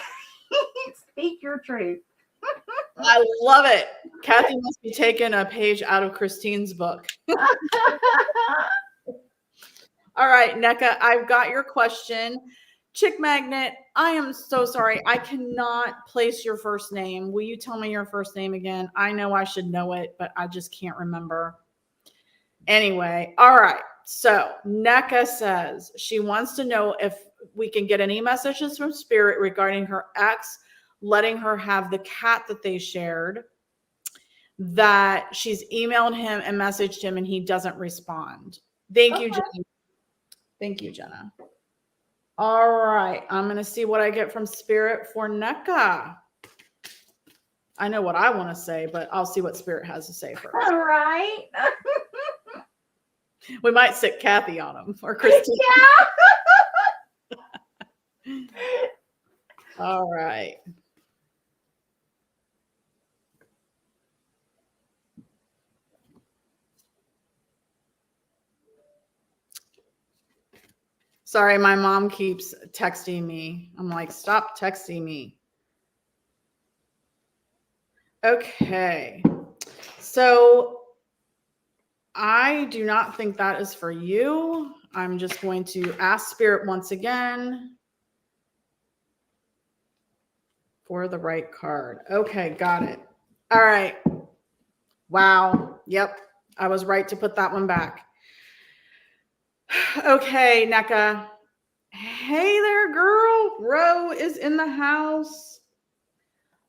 Speak your truth. I love it. Kathy must be taking a page out of Christine's book. All right, NECA, I've got your question. Chick Magnet, I am so sorry. I cannot place your first name. Will you tell me your first name again? I know I should know it, but I just can't remember. Anyway, all right. So NECA says she wants to know if we can get any messages from Spirit regarding her ex letting her have the cat that they shared, that she's emailed him and messaged him and he doesn't respond. Thank you, Jenna. Thank you, Jenna. All right. I'm going to see what I get from Spirit for NECA. I know what I want to say, but I'll see what Spirit has to say first. All right. We might sit Kathy on them or Christine. Yeah. All right. Sorry, my mom keeps texting me. I'm like, stop texting me. Okay. So I do not think that is for you. I'm just going to ask Spirit once again for the right card. Okay, got it. All right. Wow. Yep. I was right to put that one back. Okay, NECA. Hey there, girl. Ro is in the house.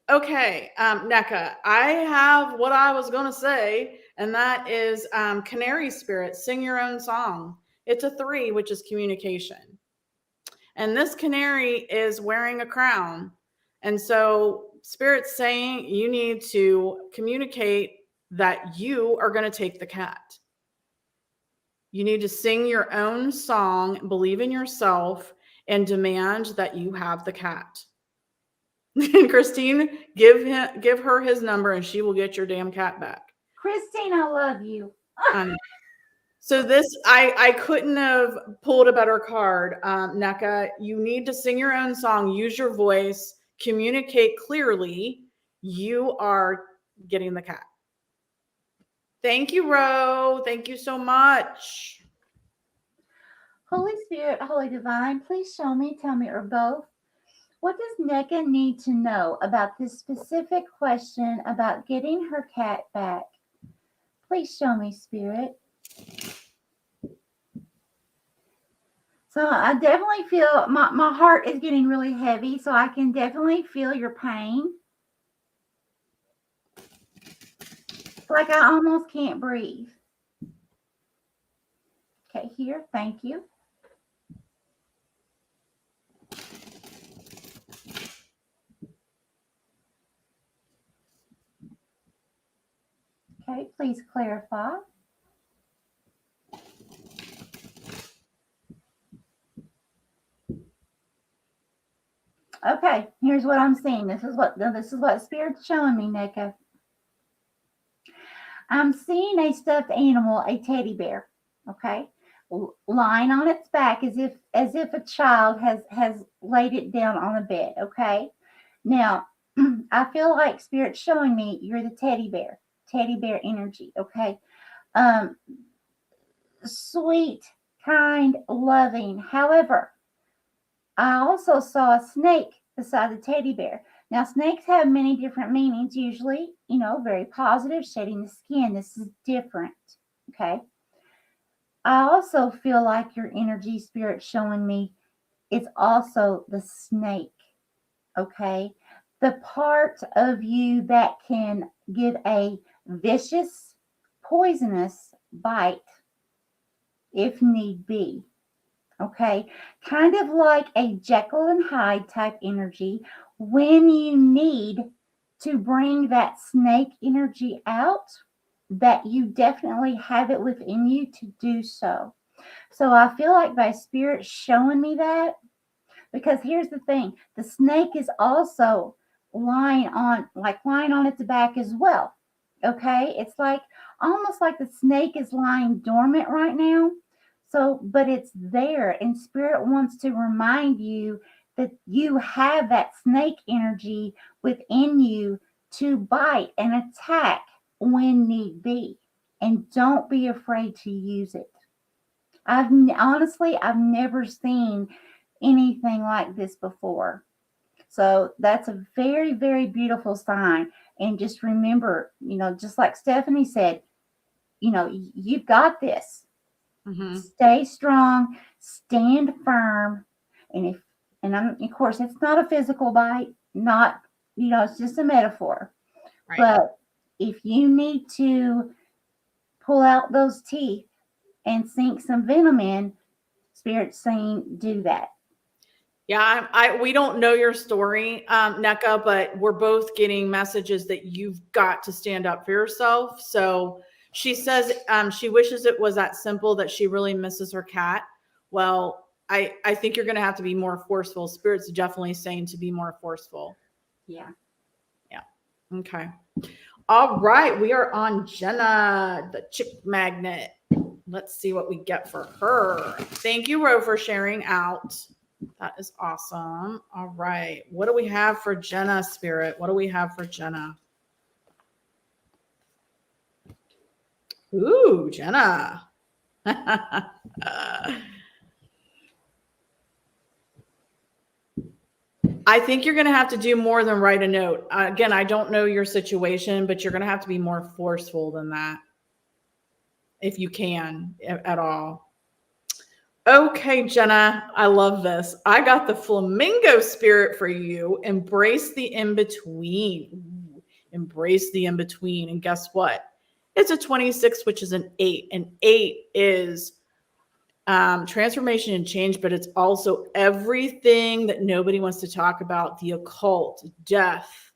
Okay, NECA, I have what I was going to say, and that is Canary Spirit, sing your own song. It's a 3, which is communication. And this canary is wearing a crown. And so Spirit's saying you need to communicate that you are going to take the cat. You need to sing your own song, believe in yourself, and demand that you have the cat. And Christine, give her his number and she will get your damn cat back. Christine, I love you. So this, I couldn't have pulled a better card. NECA, you need to sing your own song, use your voice, communicate clearly. You are getting the cat. Thank you, Ro. Thank you so much. Holy Spirit, Holy Divine, please show me, tell me, or both. What does NECA need to know about this specific question about getting her cat back? Please show me, Spirit. So I definitely feel my heart is getting really heavy, so I can definitely feel your pain. It's like I almost can't breathe. Okay, here, thank you. Okay, please clarify. Okay, here's what I'm seeing. This is what Spirit's showing me, NECA. I'm seeing a stuffed animal, a teddy bear. Okay, lying on its back as if a child has laid it down on a bed. Okay, now I feel like Spirit's showing me you're the teddy bear energy. Okay, sweet, kind, loving. However, I also saw a snake beside the teddy bear. Now, snakes have many different meanings, usually, very positive, shedding the skin. This is different, okay? I also feel like your energy, Spirit, showing me it's also the snake, okay? The part of you that can give a vicious, poisonous bite if need be. Okay, kind of like a Jekyll and Hyde type energy when you need to bring that snake energy out, that you definitely have it within you to do so. So I feel like by Spirit showing me that, because here's the thing, the snake is also lying on its back as well. Okay, it's like almost like the snake is lying dormant right now. So, but it's there, and spirit wants to remind you that you have that snake energy within you to bite and attack when need be. And don't be afraid to use it. I've never seen anything like this before. So that's a very, very beautiful sign. And just remember, just like Stephanie said, you've got this. Mm-hmm. Stay strong, stand firm. Of course, it's not a physical bite, it's just a metaphor. Right. But if you need to pull out those teeth and sink some venom in, Spirit's saying do that. Yeah, we don't know your story, NECA, but we're both getting messages that you've got to stand up for yourself. So she says she wishes it was that simple, that she really misses her cat. Well, I think you're going to have to be more forceful. Spirit's definitely saying to be more forceful. Yeah. Okay. All right. We are on Jenna, the chick magnet. Let's see what we get for her. Thank you, Ro, for sharing out. That is awesome. All right. What do we have for Jenna, Spirit? What do we have for Jenna? Ooh, Jenna. I think you're going to have to do more than write a note. Again, I don't know your situation, but you're going to have to be more forceful than that, if you can at all. Okay, Jenna, I love this. I got the flamingo spirit for you. Embrace the in-between. Embrace the in-between. And guess what? It's a 26, which is an 8. And 8 is transformation and change, but it's also everything that nobody wants to talk about: the occult, death,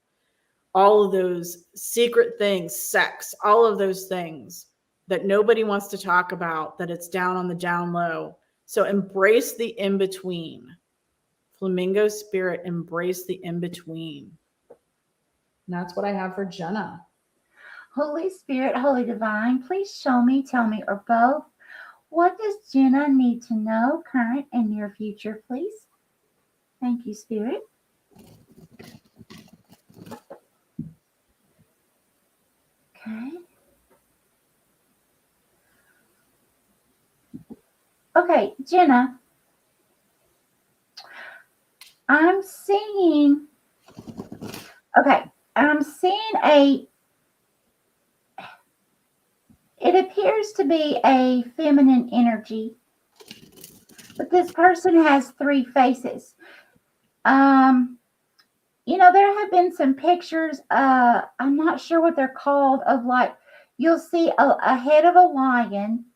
all of those secret things, sex, all of those things that nobody wants to talk about, that it's down on the down low. So embrace the in-between. Flamingo spirit, embrace the in-between. And that's what I have for Jenna. Holy Spirit, Holy Divine, please show me, tell me, or both. What does Jenna need to know, current and near future, please? Thank you, Spirit. Okay. Okay, Jenna. I'm seeing it appears to be a feminine energy, but this person has 3 faces. There have been some pictures, I'm not sure what they're called, of like, you'll see a head of a lion,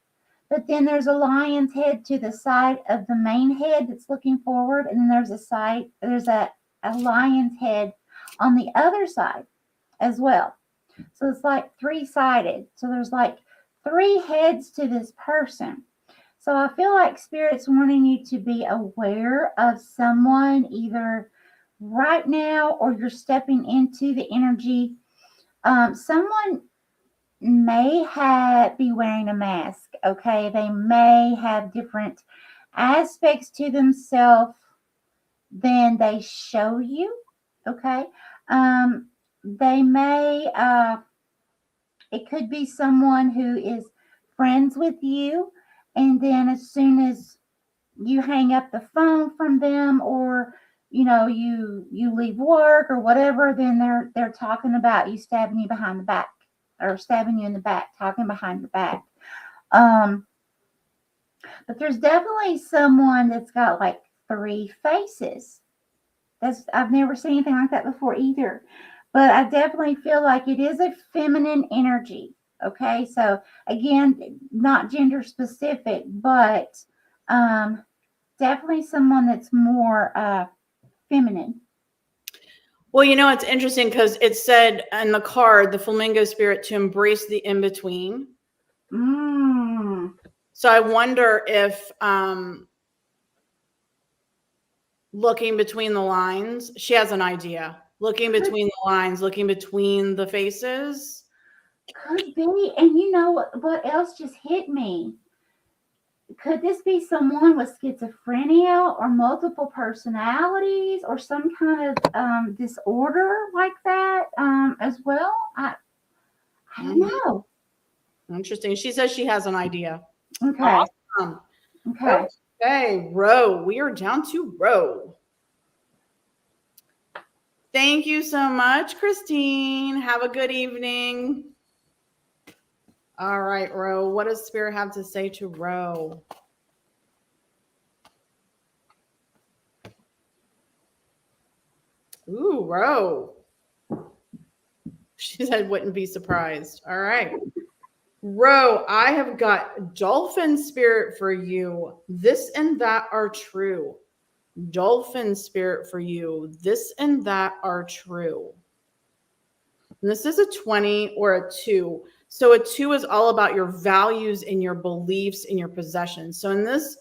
but then there's a lion's head to the side of the main head that's looking forward, and then there's a lion's head on the other side as well. So it's like 3-sided. So there's like 3 heads to this person. So I feel like Spirit's wanting you to be aware of someone either right now or you're stepping into the energy. Someone may be wearing a mask. Okay. They may have different aspects to themselves than they show you. Okay. They may, it could be someone who is friends with you, and then as soon as you hang up the phone from them, or you leave work or whatever, then they're talking about you, stabbing you behind the back, or stabbing you in the back, talking behind your back. But there's definitely someone that's got like 3 faces. I've never seen anything like that before either. But I definitely feel like it is a feminine energy. Okay, so again, not gender specific, but definitely someone that's more feminine. Well, it's interesting because it said in the card, the flamingo spirit, to embrace the in-between. So I wonder if looking between the lines, she has an idea. Looking between the lines, looking between the faces. Could be. And you know what else just hit me? Could this be someone with schizophrenia or multiple personalities or some kind of disorder like that as well? I don't know. Interesting. She says she has an idea. Okay. Awesome. Okay. Okay, Ro. We are down to Ro. Thank you so much, Christine. Have a good evening. All right, Ro. What does Spirit have to say to Ro? Ooh, Ro. She said, wouldn't be surprised. All right. Ro, I have got dolphin spirit for you. This and that are true. Dolphin spirit for you. This and that are true. And this is a 20 or a 2. So a 2 is all about your values and your beliefs and your possessions. So in this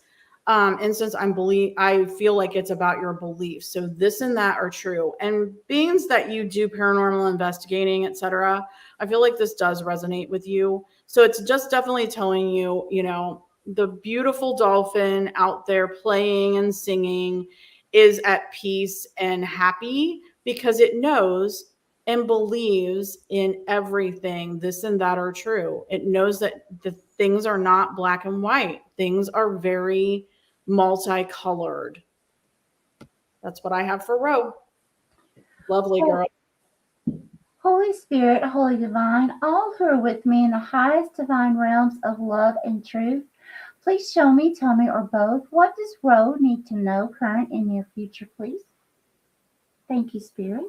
instance, I feel like it's about your beliefs. So this and that are true. And being that you do paranormal investigating, etc., I feel like this does resonate with you. So it's just definitely telling you, you know, the beautiful dolphin out there playing and singing is at peace and happy because it knows and believes in everything. This and that are true. It knows that the things are not black and white. Things are very multicolored. That's what I have for Ro. Lovely girl. Holy Spirit, Holy Divine, all who are with me in the highest divine realms of love and truth, please show me, tell me, or both, what does Ro need to know, current and near future, please? Thank you, Spirit.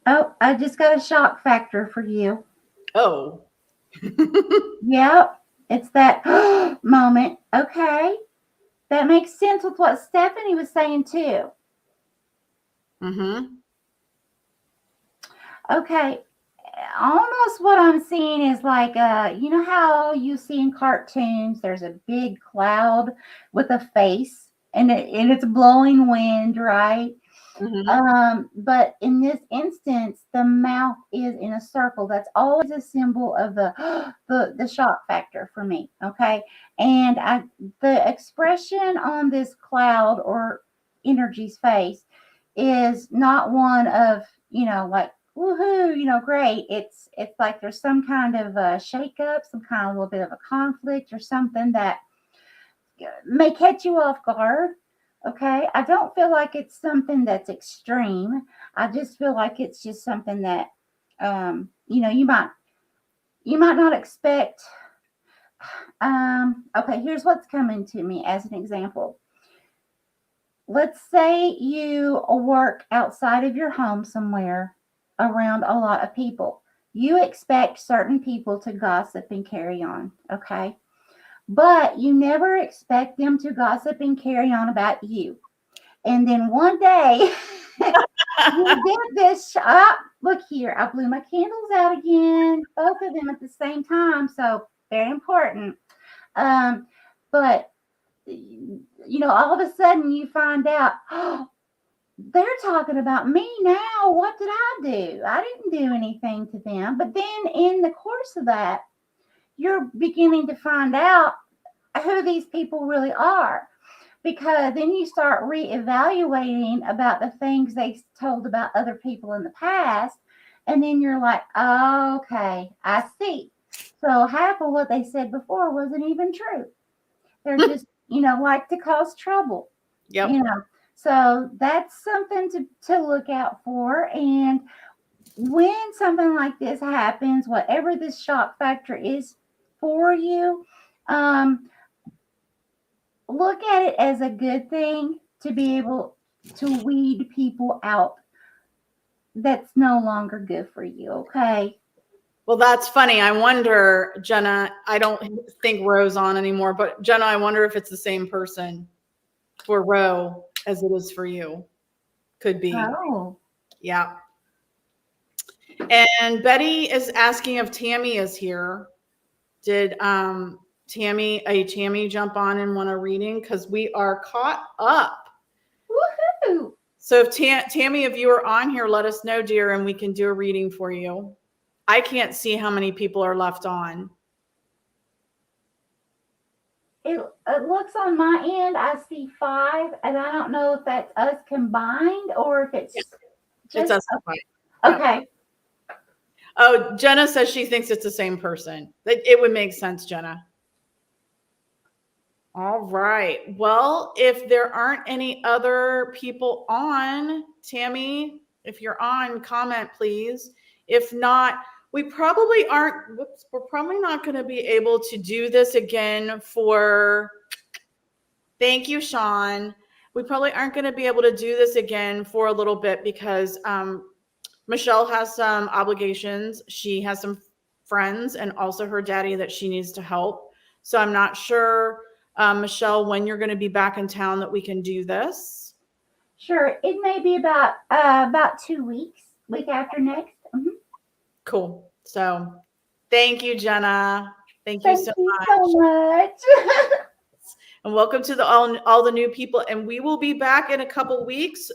Oh, I just got a shock factor for you. Oh. Yep, it's that moment. Okay. That makes sense with what Stephanie was saying too. Mm-hmm. Okay. Almost what I'm seeing is like, you know how you see in cartoons, there's a big cloud with a face and it's blowing wind, right? Mm-hmm. But in this instance, the mouth is in a circle. That's always a symbol of the shock factor for me. Okay. And the expression on this cloud or energy's face is not one of, you know, like, woohoo, you know, great. It's like there's some kind of a shakeup, some kind of little bit of a conflict or something that may catch you off guard. Okay. I don't feel like it's something that's extreme. I just feel like it's just something that, you know, you might not expect. Okay. Here's what's coming to me as an example. Let's say you work outside of your home somewhere around a lot of people. You expect certain people to gossip and carry on. Okay. But you never expect them to gossip and carry on about you. And then one day, you did this. Look here, I blew my candles out again, both of them at the same time. So very important. But you know, all of a sudden you find out, oh, they're talking about me now. What did I do? I didn't do anything to them. But then in the course of that, you're beginning to find out who these people really are, because then you start reevaluating about the things they told about other people in the past, and then you're like, oh, okay, I see. So half of what they said before wasn't even true. They're just, you know, like to cause trouble. Yep. You know, so that's something to look out for. And when something like this happens, whatever this shock factor is for you, look at it as a good thing to be able to weed people out that's no longer good for you. Okay. Well, that's funny. I wonder, Jenna, I don't think Ro's on anymore, but Jenna, I wonder if it's the same person for Ro as it is for you. Could be. Oh. Yeah. And Betty is asking if Tammy is here. Did Tammy jump on and want a reading? Because we are caught up. Woohoo! So if Tammy, if you are on here, let us know, dear, and we can do a reading for you. I can't see how many people are left on. It looks on my end, I see 5, and I don't know if that's us combined or if it's just It's us. Okay. Oh, Jenna says she thinks it's the same person. It would make sense, Jenna. All right. Well, if there aren't any other people on, Tammy, if you're on, comment, please. If not, we're probably not going to be able to do this again for, thank you, Sean. We probably aren't going to be able to do this again for a little bit because Michelle has some obligations. She has some friends and also her daddy that she needs to help. So I'm not sure, Michelle, when you're going to be back in town that we can do this. Sure. It may be about 2 weeks, week after next. Mm-hmm. Cool. So thank you, Jenna. Thank you so much. And welcome to all the new people. And we will be back in a couple weeks.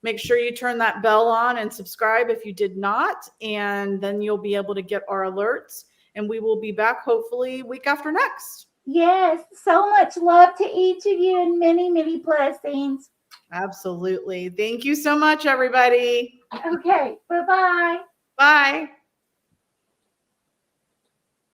Make sure you turn that bell on and subscribe if you did not. And then you'll be able to get our alerts. And we will be back hopefully week after next. Yes. So much love to each of you and many, many blessings. Absolutely. Thank you so much, everybody. Okay. Bye-bye. Bye.